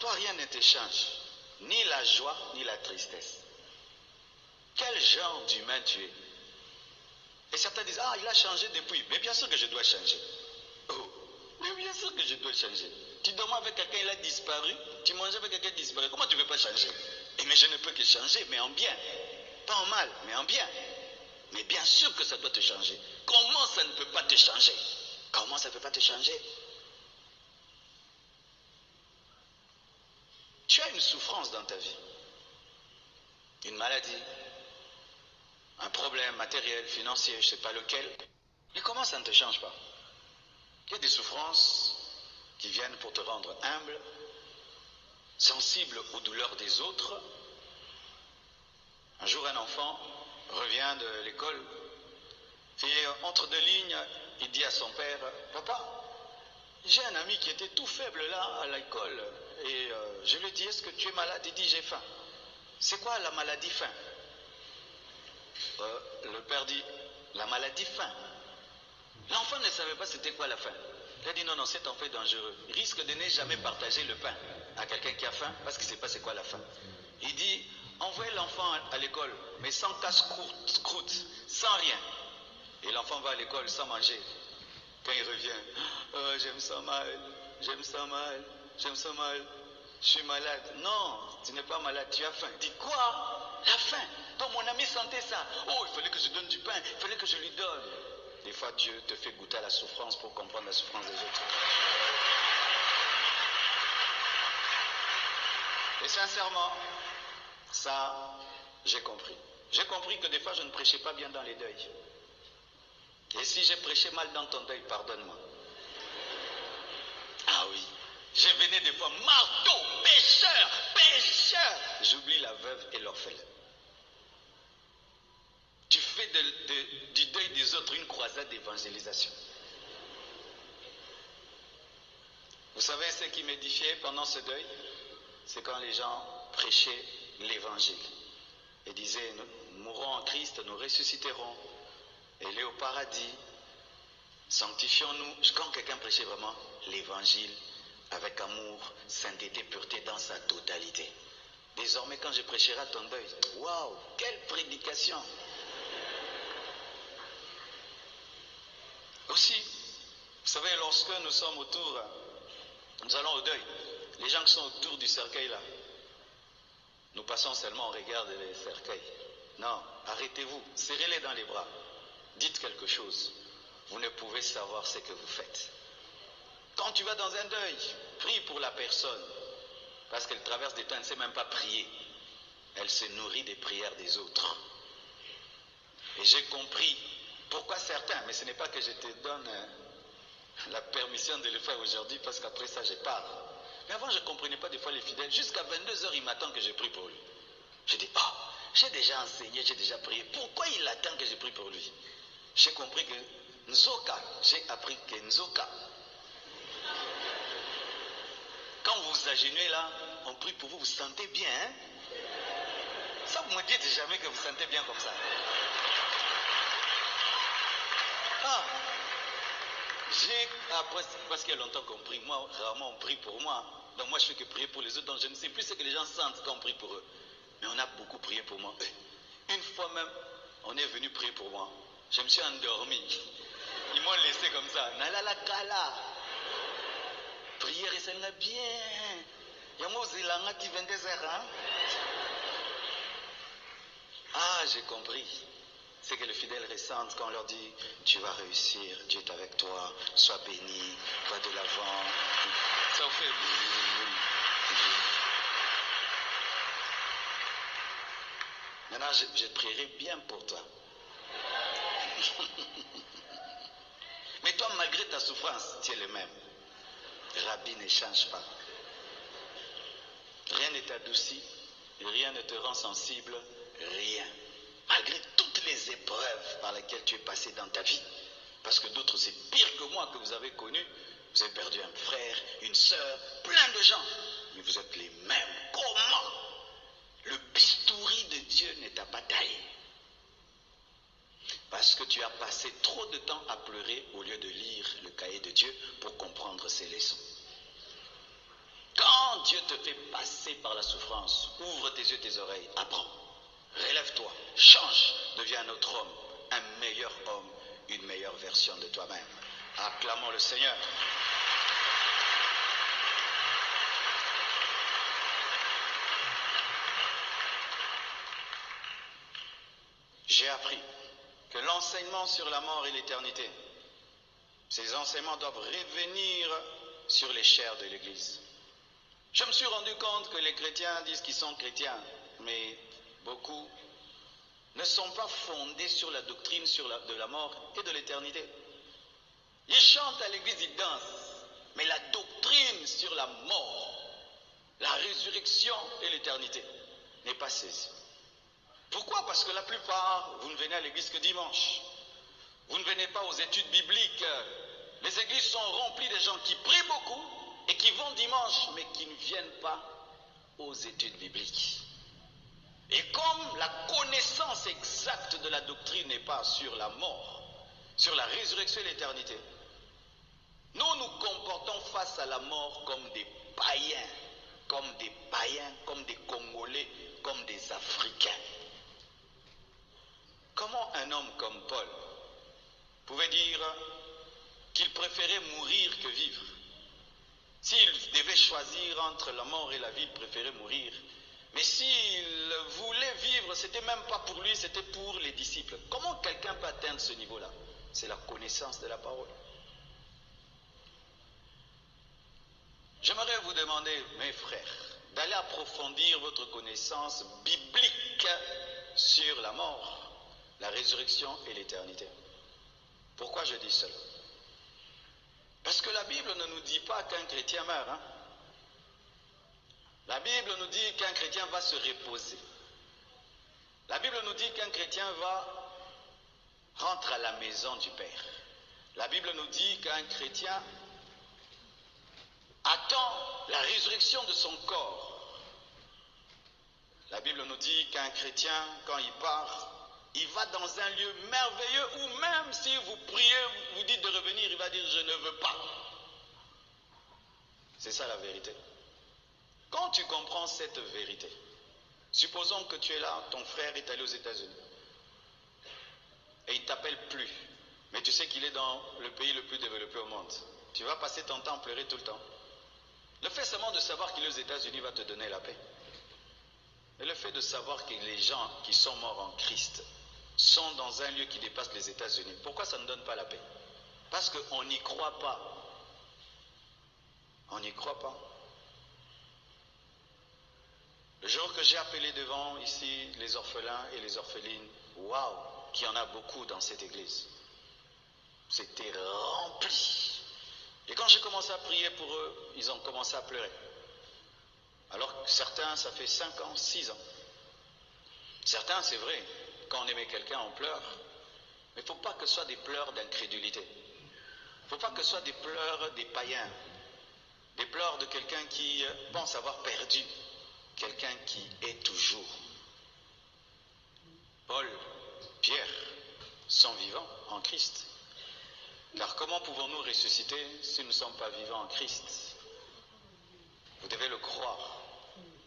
Toi, rien ne te change. Ni la joie, ni la tristesse. Quel genre d'humain tu es? Et certains disent, ah, il a changé depuis. Mais bien sûr que je dois changer. Oh, mais bien sûr que je dois changer. Tu dormais avec quelqu'un, il a disparu. Tu mangeais avec quelqu'un, il a disparu. Comment tu ne veux pas changer? Mais je ne peux que changer, mais en bien. Pas en mal, mais en bien. Mais bien sûr que ça doit te changer. Comment ça ne peut pas te changer? Comment ça ne peut pas te changer? Tu as une souffrance dans ta vie. Une maladie. Un problème matériel, financier, je ne sais pas lequel. Mais comment ça ne te change pas? Il y a des souffrances qui viennent pour te rendre humble, sensible aux douleurs des autres. Un jour, un enfant revient de l'école et entre deux lignes, il dit à son père, papa, j'ai un ami qui était tout faible là à l'école. Et je lui dis, est-ce que tu es malade? Il dit, j'ai faim. C'est quoi la maladie faim? Le père dit, la maladie faim. L'enfant ne savait pas c'était quoi la faim. Il a dit, non, non, cet enfant est dangereux. Il risque de ne jamais partager le pain à quelqu'un qui a faim parce qu'il ne sait pas c'est quoi la faim. Il dit, envoyez l'enfant à l'école, mais sans casse-croûte, sans rien. Et l'enfant va à l'école sans manger. Quand il revient, oh, j'aime ça mal, j'aime ça mal, j'aime ça mal, je suis malade. Non, tu n'es pas malade, tu as faim. Il dit, quoi? La faim? Donc mon ami sentait ça. Oh, il fallait que je donne du pain, il fallait que je lui donne. Des fois, Dieu te fait goûter à la souffrance pour comprendre la souffrance des autres. Et sincèrement, ça, j'ai compris. J'ai compris que des fois, je ne prêchais pas bien dans les deuils. Et si j'ai prêché mal dans ton deuil, pardonne-moi. Ah oui, je venais des fois, marteau, pécheur, pécheur. J'oublie la veuve et l'orphelin. Tu fais du deuil des autres une croisade d'évangélisation. Vous savez ce qui m'édifiait pendant ce deuil? C'est quand les gens prêchaient l'évangile et disaient, nous mourrons en Christ, nous ressusciterons, et les au paradis, sanctifions-nous. Quand quelqu'un prêchait vraiment l'évangile avec amour, sainteté, pureté dans sa totalité. Désormais, quand je prêcherai à ton deuil, waouh, quelle prédication! Aussi, vous savez, lorsque nous sommes autour, nous allons au deuil, les gens qui sont autour du cercueil là, nous passons seulement, on regarde les cercueils. Non, arrêtez-vous, serrez-les dans les bras, dites quelque chose. Vous ne pouvez savoir ce que vous faites. Quand tu vas dans un deuil, prie pour la personne, parce qu'elle traverse des temps, elle ne sait même pas prier. Elle se nourrit des prières des autres. Et j'ai compris pourquoi certains, mais ce n'est pas que je te donne la permission de le faire aujourd'hui, parce qu'après ça je pars. Mais avant je ne comprenais pas des fois les fidèles, jusqu'à 22h il m'attend que je prie pour lui. Je dis, oh, j'ai déjà enseigné, j'ai déjà prié, pourquoi il attend que je prie pour lui? J'ai compris que Nzoka, j'ai appris que Nzoka, quand vous vous agenouillez là, on prie pour vous, vous sentez bien, hein? Ça vous me dites jamais que vous sentez bien comme ça. Ah, j'ai, après, parce qu'il y a longtemps qu'on prie, moi, rarement on prie pour moi. Donc moi je fais que prier pour les autres, donc je ne sais plus ce que les gens sentent quand on prie pour eux. Mais on a beaucoup prié pour moi. Une fois même, on est venu prier pour moi. Je me suis endormi. Ils m'ont laissé comme ça. Nalala kala. Prière et ça l'a bien. Yamo zilanga qui 22h, hein? Ah, j'ai compris. C'est que les fidèles ressentent quand on leur dit, tu vas réussir, Dieu est avec toi, sois béni, va de l'avant. Ça vous fait oui. Maintenant, je prierai bien pour toi. Mais toi, malgré ta souffrance, tu es le même. Rabbi ne change pas. Rien ne t'adoucit, rien ne te rend sensible, rien. Malgré toutes les épreuves par lesquelles tu es passé dans ta vie, parce que d'autres c'est pire que moi que vous avez connu, vous avez perdu un frère, une soeur, plein de gens, mais vous êtes les mêmes. Comment le bistouri de Dieu ne t'a pas taillé? Parce que tu as passé trop de temps à pleurer au lieu de lire le cahier de Dieu pour comprendre ses leçons. Quand Dieu te fait passer par la souffrance, ouvre tes yeux, tes oreilles, apprends. Relève-toi, change, deviens un autre homme, un meilleur homme, une meilleure version de toi-même. Acclamons le Seigneur. J'ai appris que l'enseignement sur la mort et l'éternité, ces enseignements doivent revenir sur les chairs de l'Église. Je me suis rendu compte que les chrétiens disent qu'ils sont chrétiens, mais beaucoup ne sont pas fondés sur la doctrine de la mort et de l'éternité. Ils chantent à l'église, ils dansent, mais la doctrine sur la mort, la résurrection et l'éternité n'est pas saisie. Pourquoi? Parce que la plupart, vous ne venez à l'église que dimanche. Vous ne venez pas aux études bibliques. Les églises sont remplies de gens qui prient beaucoup et qui vont dimanche, mais qui ne viennent pas aux études bibliques. Et comme la connaissance exacte de la doctrine n'est pas sur la mort, sur la résurrection et l'éternité, nous nous comportons face à la mort comme des païens, comme des Congolais, comme des Africains. Comment un homme comme Paul pouvait dire qu'il préférait mourir que vivre? S'il devait choisir entre la mort et la vie, il préférait mourir. Mais s'il voulait vivre, ce n'était même pas pour lui, c'était pour les disciples. Comment quelqu'un peut atteindre ce niveau-là? C'est la connaissance de la parole. J'aimerais vous demander, mes frères, d'aller approfondir votre connaissance biblique sur la mort, la résurrection et l'éternité. Pourquoi je dis cela? Parce que la Bible ne nous dit pas qu'un chrétien meurt. La Bible nous dit qu'un chrétien va se reposer. La Bible nous dit qu'un chrétien rentre à la maison du Père. La Bible nous dit qu'un chrétien attend la résurrection de son corps. La Bible nous dit qu'un chrétien, quand il part, il va dans un lieu merveilleux où même si vous priez, vous dites de revenir, il va dire je ne veux pas. C'est ça la vérité. Quand tu comprends cette vérité, supposons que tu es là, ton frère est allé aux États-Unis et il ne t'appelle plus, mais tu sais qu'il est dans le pays le plus développé au monde. Tu vas passer ton temps à pleurer tout le temps. Le fait seulement de savoir qu'il est aux États-Unis va te donner la paix. Et le fait de savoir que les gens qui sont morts en Christ sont dans un lieu qui dépasse les États-Unis, pourquoi ça ne donne pas la paix? Parce qu'on n'y croit pas. On n'y croit pas. Le jour que j'ai appelé devant ici les orphelins et les orphelines, waouh, qu'il y en a beaucoup dans cette église. C'était rempli. Et quand j'ai commencé à prier pour eux, ils ont commencé à pleurer. Alors que certains, ça fait 5 ans, 6 ans. Certains, c'est vrai, quand on aimait quelqu'un, on pleure. Mais il ne faut pas que ce soit des pleurs d'incrédulité. Il ne faut pas que ce soit des pleurs des païens. Des pleurs de quelqu'un qui pense avoir perdu. Quelqu'un qui est toujours. Paul, Pierre sont vivants en Christ. Car comment pouvons-nous ressusciter si nous ne sommes pas vivants en Christ? Vous devez le croire.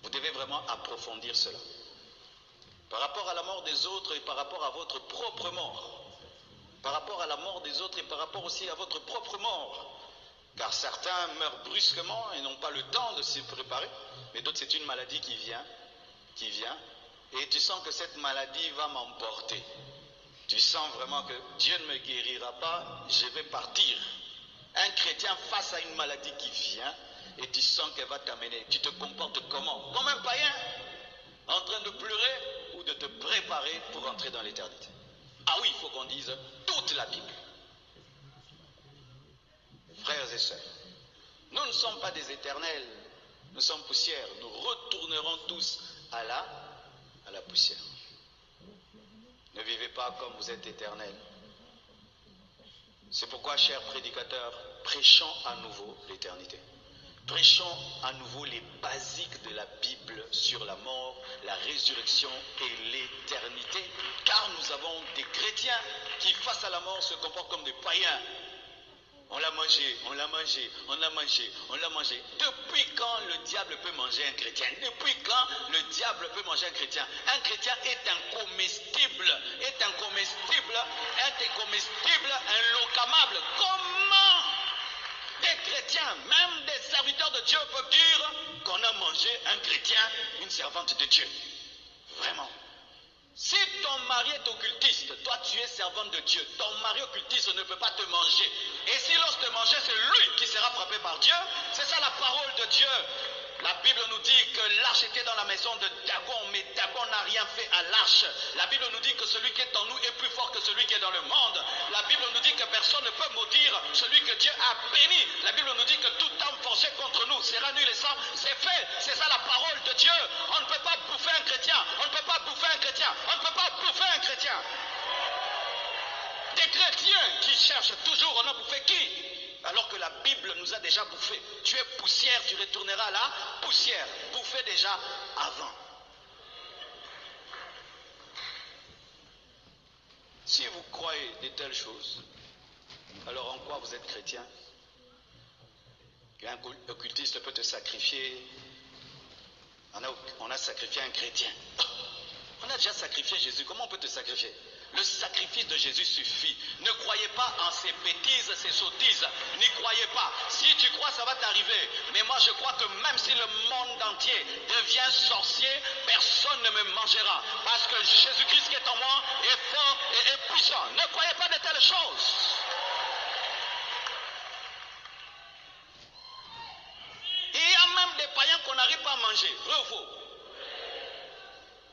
Vous devez vraiment approfondir cela. Par rapport à la mort des autres et par rapport à votre propre mort. Par rapport à la mort des autres et par rapport aussi à votre propre mort. Car certains meurent brusquement et n'ont pas le temps de se préparer. Mais d'autres, c'est une maladie qui vient. Et tu sens que cette maladie va m'emporter. Tu sens vraiment que Dieu ne me guérira pas, je vais partir. Un chrétien face à une maladie qui vient et tu sens qu'elle va t'amener. Tu te comportes comment? Comme un païen, en train de pleurer ou de te préparer pour entrer dans l'éternité. Ah oui, il faut qu'on dise toute la Bible. Frères et sœurs, nous ne sommes pas des éternels, nous sommes poussière. Nous retournerons tous à la poussière. Ne vivez pas comme vous êtes éternels. C'est pourquoi, chers prédicateurs, prêchons à nouveau l'éternité. Prêchons à nouveau les basiques de la Bible sur la mort, la résurrection et l'éternité. Car nous avons des chrétiens qui, face à la mort, se comportent comme des païens. On l'a mangé, on l'a mangé, on l'a mangé, on l'a mangé. Depuis quand le diable peut manger un chrétien? Depuis quand le diable peut manger un chrétien? Un chrétien est incomestible, inlocamable. Comment des chrétiens, même des serviteurs de Dieu peuvent dire qu'on a mangé un chrétien, une servante de Dieu? Vraiment. Si ton mari est occultiste, toi tu es servante de Dieu, ton mari occultiste ne peut pas te manger. Et si l'ose te manger, c'est lui qui sera frappé par Dieu. C'est ça la parole de Dieu. La Bible nous dit que l'arche était dans la maison de Dagon, mais Dagon n'a rien fait à l'arche. La Bible nous dit que celui qui est en nous est plus fort que celui qui est dans le monde. La Bible nous dit que personne ne peut maudire celui que Dieu a béni. La Bible nous dit que toute âme forgée contre nous sera nul et sang. C'est fait. C'est ça la parole de Dieu. On ne peut pas bouffer un chrétien. On ne peut pas bouffer un chrétien. On ne peut pas bouffer un chrétien. Des chrétiens chien qui cherche toujours, on a bouffé qui? Alors que la Bible nous a déjà bouffé. Tu es poussière, tu retourneras à la poussière. Bouffé déjà avant. Si vous croyez de telles choses, alors en quoi vous êtes chrétien? Un occultiste peut te sacrifier. On a sacrifié un chrétien. On a déjà sacrifié Jésus. Comment on peut te sacrifier? Le sacrifice de Jésus suffit. Ne croyez pas en ces bêtises, ces sottises. N'y croyez pas. Si tu crois, ça va t'arriver. Mais moi, je crois que même si le monde entier devient sorcier, personne ne me mangera. Parce que Jésus-Christ qui est en moi est fort et est puissant. Ne croyez pas de telles choses. Il y a même des païens qu'on n'arrive pas à manger. Vrai ou faux?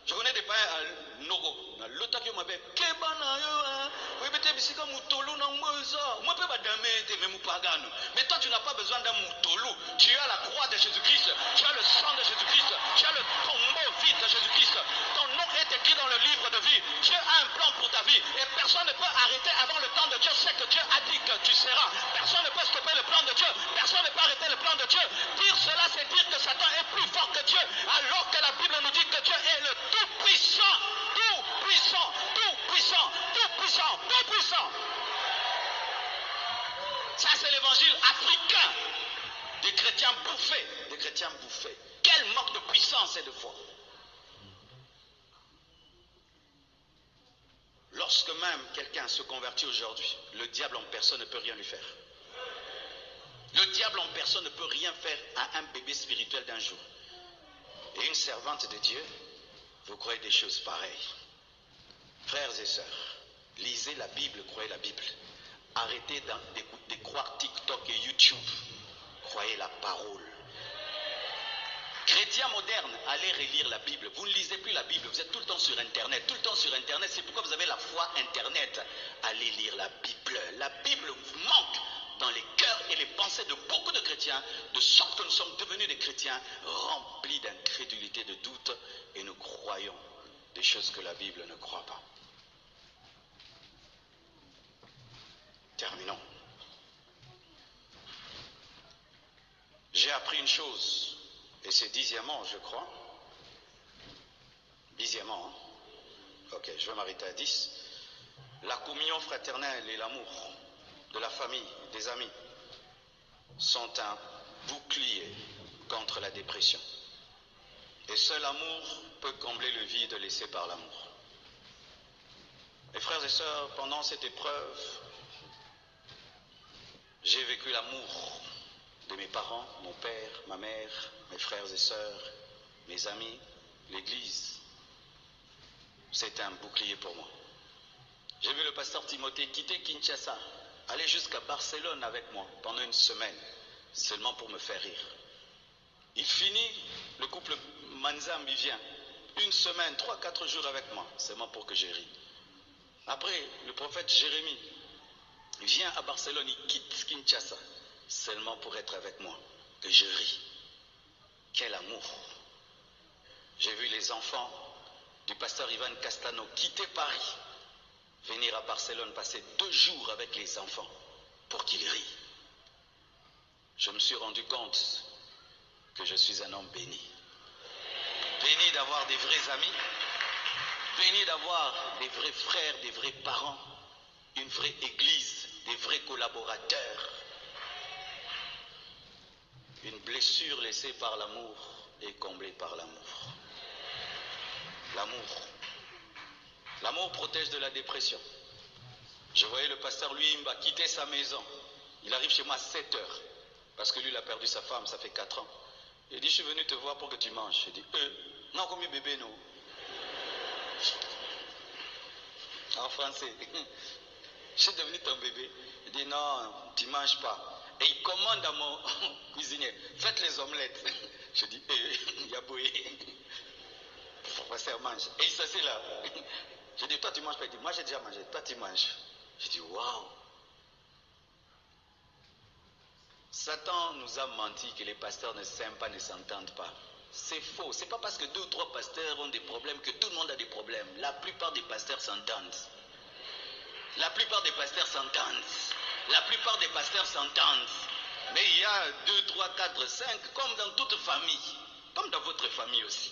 Je connais des païens à Nogo. L'autre qui m'a dit, mais toi tu n'as pas besoin d'un moutolou. Tu as la croix de Jésus-Christ, tu as le sang de Jésus-Christ, tu as le tombeau vide de Jésus-Christ. Ton nom est écrit dans le livre de vie. Dieu a un plan pour ta vie et personne ne peut arrêter avant le temps de Dieu. C'est que Dieu a dit que tu seras. Personne ne peut stopper le plan de Dieu. Personne ne peut arrêter le plan de Dieu. Dire cela, c'est dire que Satan est plus fort que Dieu, alors que la Bible nous dit que Dieu est le tout-puissant. Tout-puissant, tout-puissant, tout-puissant, tout-puissant. Ça, c'est l'évangile africain. Des chrétiens bouffés. Des chrétiens bouffés. Quel manque de puissance et de foi. Lorsque même quelqu'un se convertit aujourd'hui, le diable en personne ne peut rien lui faire. Le diable en personne ne peut rien faire à un bébé spirituel d'un jour. Et une servante de Dieu, vous croyez des choses pareilles. Frères et sœurs, lisez la Bible, croyez la Bible. Arrêtez de croire TikTok et YouTube. Croyez la parole. Chrétiens modernes, allez relire la Bible. Vous ne lisez plus la Bible, vous êtes tout le temps sur Internet. Tout le temps sur Internet, c'est pourquoi vous avez la foi Internet. Allez lire la Bible. La Bible manque dans les cœurs et les pensées de beaucoup de chrétiens, de sorte que nous sommes devenus des chrétiens remplis d'incrédulité, de doute, et nous croyons des choses que la Bible ne croit pas. Terminons. J'ai appris une chose, et c'est dixièmement, je crois. Dixièmement, hein? Ok, je vais m'arrêter à 10. La communion fraternelle et l'amour de la famille, des amis, sont un bouclier contre la dépression. Et seul l'amour peut combler le vide laissé par l'amour. Mes frères et sœurs, pendant cette épreuve, j'ai vécu l'amour de mes parents, mon père, ma mère, mes frères et sœurs, mes amis, l'Église. C'était un bouclier pour moi. J'ai vu le pasteur Timothée quitter Kinshasa, aller jusqu'à Barcelone avec moi pendant une semaine, seulement pour me faire rire. Il finit, le couple Manzambi vient, une semaine, 3-4 jours avec moi, seulement pour que je rie. Après, le prophète Jérémie vient à Barcelone, il quitte Kinshasa, seulement pour être avec moi, que je ris. Quel amour! J'ai vu les enfants du pasteur Ivan Castano quitter Paris, venir à Barcelone, passer 2 jours avec les enfants pour qu'ils rient. Je me suis rendu compte que je suis un homme béni. Béni d'avoir des vrais amis, béni d'avoir des vrais frères, des vrais parents, une vraie église, des vrais collaborateurs. Une blessure laissée par l'amour est comblée par l'amour. L'amour. L'amour protège de la dépression. Je voyais le pasteur Louimba quitter sa maison. Il arrive chez moi à 7 heures. Parce que lui, il a perdu sa femme, ça fait 4 ans. Il dit, je suis venu te voir pour que tu manges. Je dis, non, comme bébé, non. En français. Je suis devenu ton bébé. Il dit, non, tu ne manges pas. Et il commande à mon cuisinier, faites les omelettes. Je dis, Yaboué, professeur mange. Et il s'assied là. Je dis, toi tu manges pas. Il dit, moi j'ai déjà mangé, toi tu manges. Je dis, waouh. Satan nous a menti que les pasteurs ne s'aiment pas, ne s'entendent pas. C'est faux. C'est pas parce que 2 ou 3 pasteurs ont des problèmes que tout le monde a des problèmes. La plupart des pasteurs s'entendent. La plupart des pasteurs s'entendent. La plupart des pasteurs s'entendent. Mais il y a 2, 3, 4, 5, comme dans toute famille. Comme dans votre famille aussi.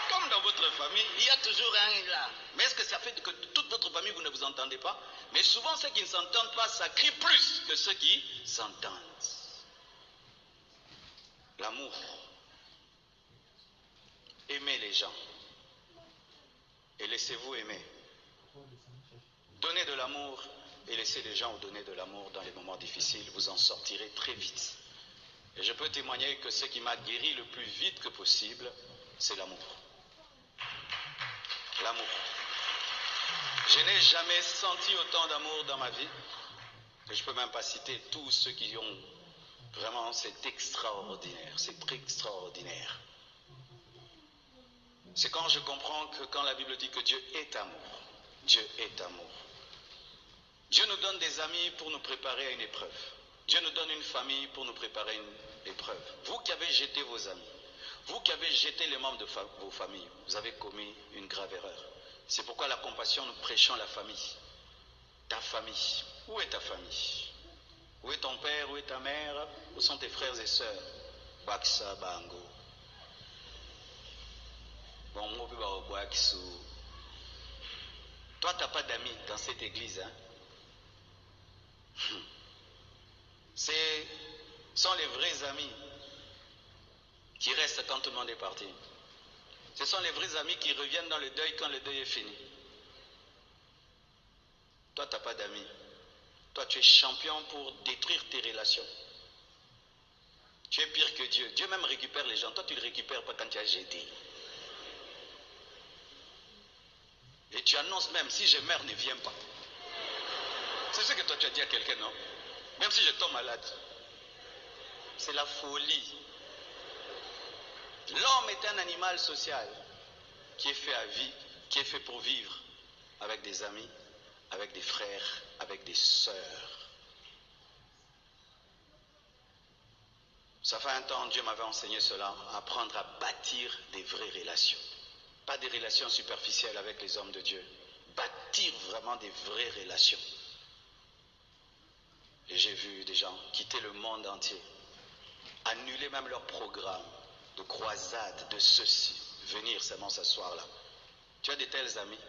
Comme dans votre famille, il y a toujours un là. Mais est-ce que ça fait que toute votre famille, vous ne vous entendez pas? Mais souvent, ceux qui ne s'entendent pas, ça crie plus que ceux qui s'entendent. L'amour. Aimez les gens. Et laissez-vous aimer. Donnez de l'amour et laissez les gens vous donner de l'amour dans les moments difficiles. Vous en sortirez très vite. Et je peux témoigner que ce qui m'a guéri le plus vite que possible, c'est l'amour. L'amour. Je n'ai jamais senti autant d'amour dans ma vie. Et je ne peux même pas citer tous ceux qui ont vraiment, c'est extraordinaire. C'est très extraordinaire. C'est quand je comprends que quand la Bible dit que Dieu est amour, Dieu est amour. Dieu nous donne des amis pour nous préparer à une épreuve. Dieu nous donne une famille pour nous préparer à une épreuve. Vous qui avez jeté vos amis, vous qui avez jeté les membres de vos familles, vous avez commis une grave erreur. C'est pourquoi la compassion, nous prêchons la famille. Ta famille. Où est ta famille? Où est ton père? Où est ta mère? Où sont tes frères et sœurs? Baksa Bango. Toi, tu n'as pas d'amis dans cette église. Hein? Ce sont les vrais amis qui restent quand tout le monde est parti. Ce sont les vrais amis qui reviennent dans le deuil quand le deuil est fini. Toi, tu n'as pas d'amis. Toi, tu es champion pour détruire tes relations. Tu es pire que Dieu. Dieu même récupère les gens. Toi, tu ne les récupères pas quand tu as jeté. Et tu annonces même, si je meurs, ne viens pas. C'est ce que toi, tu as dit à quelqu'un, non? Même si je tombe malade. C'est la folie. L'homme est un animal social qui est fait à vie, qui est fait pour vivre avec des amis, avec des frères, avec des sœurs. Ça fait un temps, Dieu m'avait enseigné cela, apprendre à bâtir des vraies relations. Pas des relations superficielles avec les hommes de Dieu. Bâtir vraiment des vraies relations. Et j'ai vu des gens quitter le monde entier, annuler même leur programme de croisade, de ceci, venir seulement s'asseoir là. Tu as de tels amis.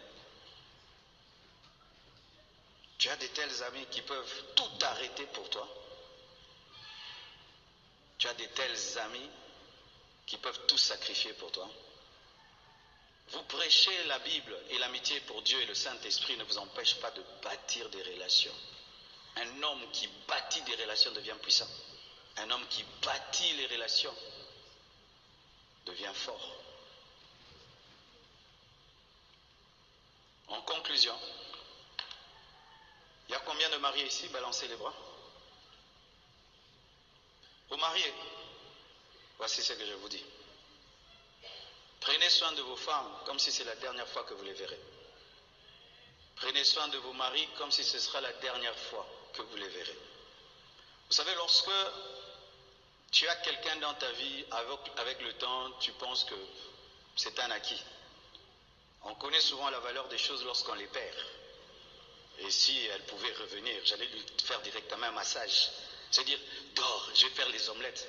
Tu as de tels amis qui peuvent tout arrêter pour toi. Tu as de tels amis qui peuvent tout sacrifier pour toi. Vous prêchez la Bible et l'amitié pour Dieu et le Saint-Esprit ne vous empêche pas de bâtir des relations. Un homme qui bâtit des relations devient puissant. Un homme qui bâtit les relations devient fort. En conclusion, il y a combien de mariés ici? Balancez les bras. Vous mariez, voici ce que je vous dis. Prenez soin de vos femmes comme si c'est la dernière fois que vous les verrez. Prenez soin de vos maris comme si ce sera la dernière fois que vous les verrez. Vous savez, lorsque tu as quelqu'un dans ta vie, avec le temps, tu penses que c'est un acquis. On connaît souvent la valeur des choses lorsqu'on les perd. Et si elle pouvait revenir, j'allais lui faire directement un massage. C'est-à-dire, dors, je vais faire les omelettes.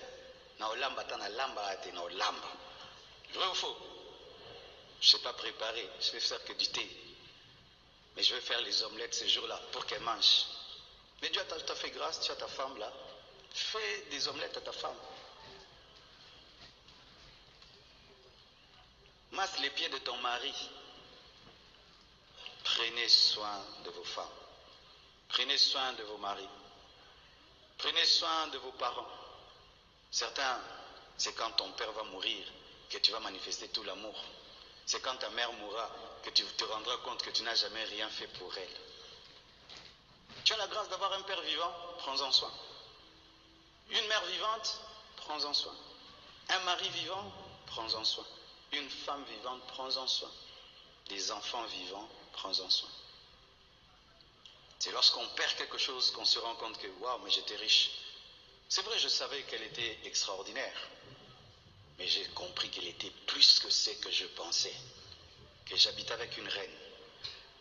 Vrai ou faux? Je ne sais pas préparer, je vais faire que du thé. Mais je vais faire les omelettes ce jour-là pour qu'elle mange. Mais Dieu t'a fait grâce, tu as ta femme là. Fais des omelettes à ta femme. Masse les pieds de ton mari. Prenez soin de vos femmes. Prenez soin de vos maris. Prenez soin de vos parents. Certains, c'est quand ton père va mourir que tu vas manifester tout l'amour. C'est quand ta mère mourra que tu te rendras compte que tu n'as jamais rien fait pour elle. Tu as la grâce d'avoir un père vivant, prends-en soin. Une mère vivante, prends-en soin. Un mari vivant, prends-en soin. Une femme vivante, prends-en soin. Des enfants vivants, prends-en soin. C'est lorsqu'on perd quelque chose qu'on se rend compte que waouh, mais j'étais riche. C'est vrai, je savais qu'elle était extraordinaire. Mais j'ai compris qu'il était plus que ce que je pensais. Que j'habitais avec une reine.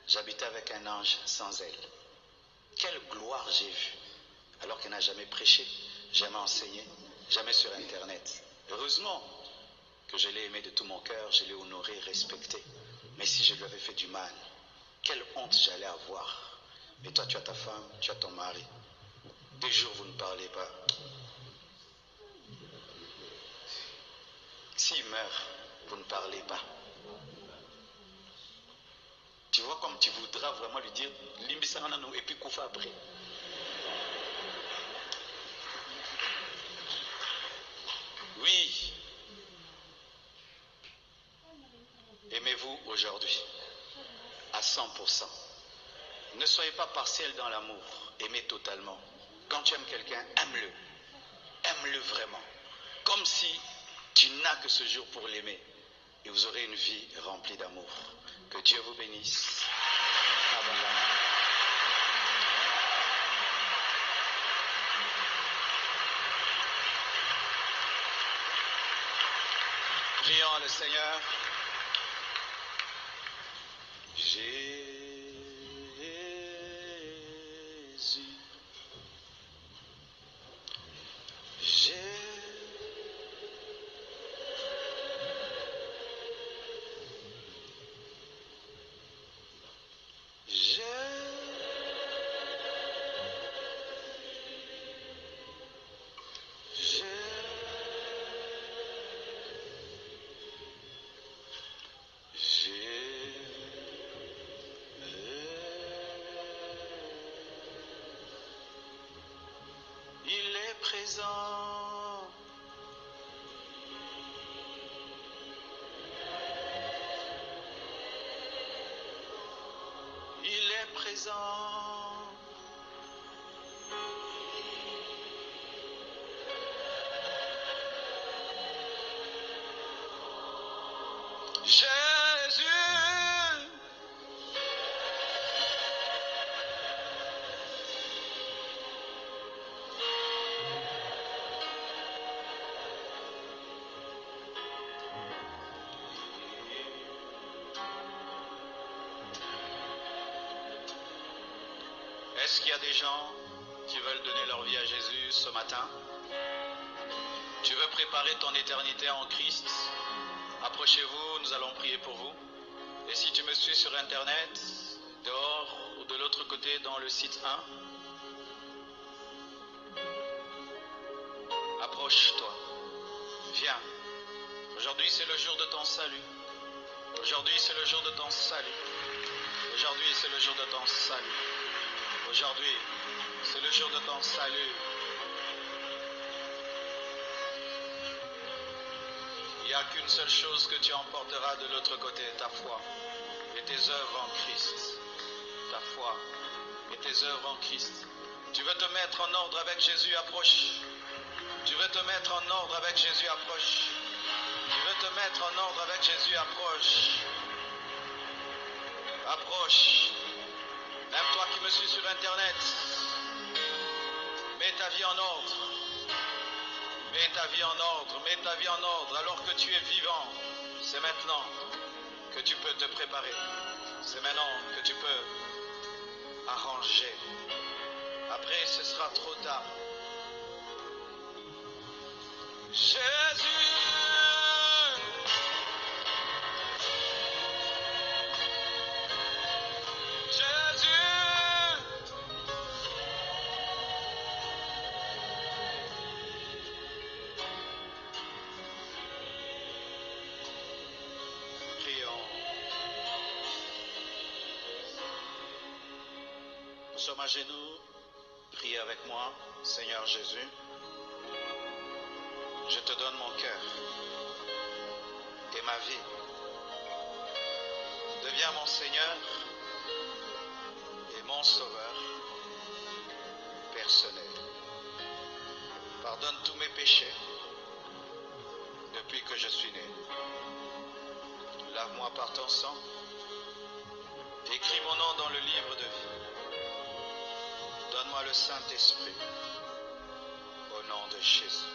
J'habitais avec un ange sans aile. Quelle gloire j'ai vue. Alors qu'elle n'a jamais prêché, jamais enseigné, jamais sur Internet. Heureusement que je l'ai aimé de tout mon cœur, je l'ai honoré, respecté. Mais si je lui avais fait du mal, quelle honte j'allais avoir. Mais toi, tu as ta femme, tu as ton mari. Des jours, vous ne parlez pas. S'il meurt, vous ne parlez pas. Tu vois comme tu voudras vraiment lui dire, Limbisarananou, et puis Koufa après. Oui. Aimez-vous aujourd'hui à 100%. Ne soyez pas partiel dans l'amour. Aimez totalement. Quand tu aimes quelqu'un, aime-le. Aime-le vraiment. Comme si tu n'as que ce jour pour l'aimer. Et vous aurez une vie remplie d'amour. Que Dieu vous bénisse abondamment. Prions le Seigneur. Jésus. Il est présent. Il est présent. Jésus. Est-ce qu'il y a des gens qui veulent donner leur vie à Jésus ce matin? Tu veux préparer ton éternité en Christ? Approchez-vous, nous allons prier pour vous. Et si tu me suis sur Internet, dehors ou de l'autre côté dans le site 1, approche-toi, viens. Aujourd'hui c'est le jour de ton salut. Aujourd'hui c'est le jour de ton salut. Aujourd'hui c'est le jour de ton salut. Aujourd'hui c'est le jour de ton salut. Il n'y a qu'une seule chose que tu emporteras de l'autre côté, ta foi et tes œuvres en Christ. Ta foi et tes œuvres en Christ. Tu veux te mettre en ordre avec Jésus, approche. Tu veux te mettre en ordre avec Jésus, approche. Tu veux te mettre en ordre avec Jésus, approche. Approche. Même toi qui me suis sur Internet, mets ta vie en ordre. Mets ta vie en ordre, mets ta vie en ordre. Alors que tu es vivant, c'est maintenant que tu peux te préparer. C'est maintenant que tu peux arranger. Après, ce sera trop tard. Jésus. Nous sommes à genoux, priez avec moi, Seigneur Jésus. Je te donne mon cœur et ma vie. Deviens mon Seigneur et mon Sauveur personnel. Pardonne tous mes péchés depuis que je suis né. Lave-moi par ton sang. Écris mon nom dans le livre de vie. Donne-moi le Saint-Esprit, au nom de Jésus.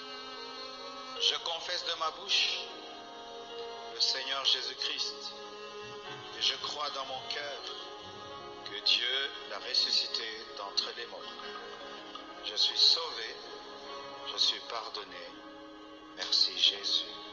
Je confesse de ma bouche le Seigneur Jésus-Christ et je crois dans mon cœur que Dieu l'a ressuscité d'entre les morts. Je suis sauvé, je suis pardonné. Merci Jésus.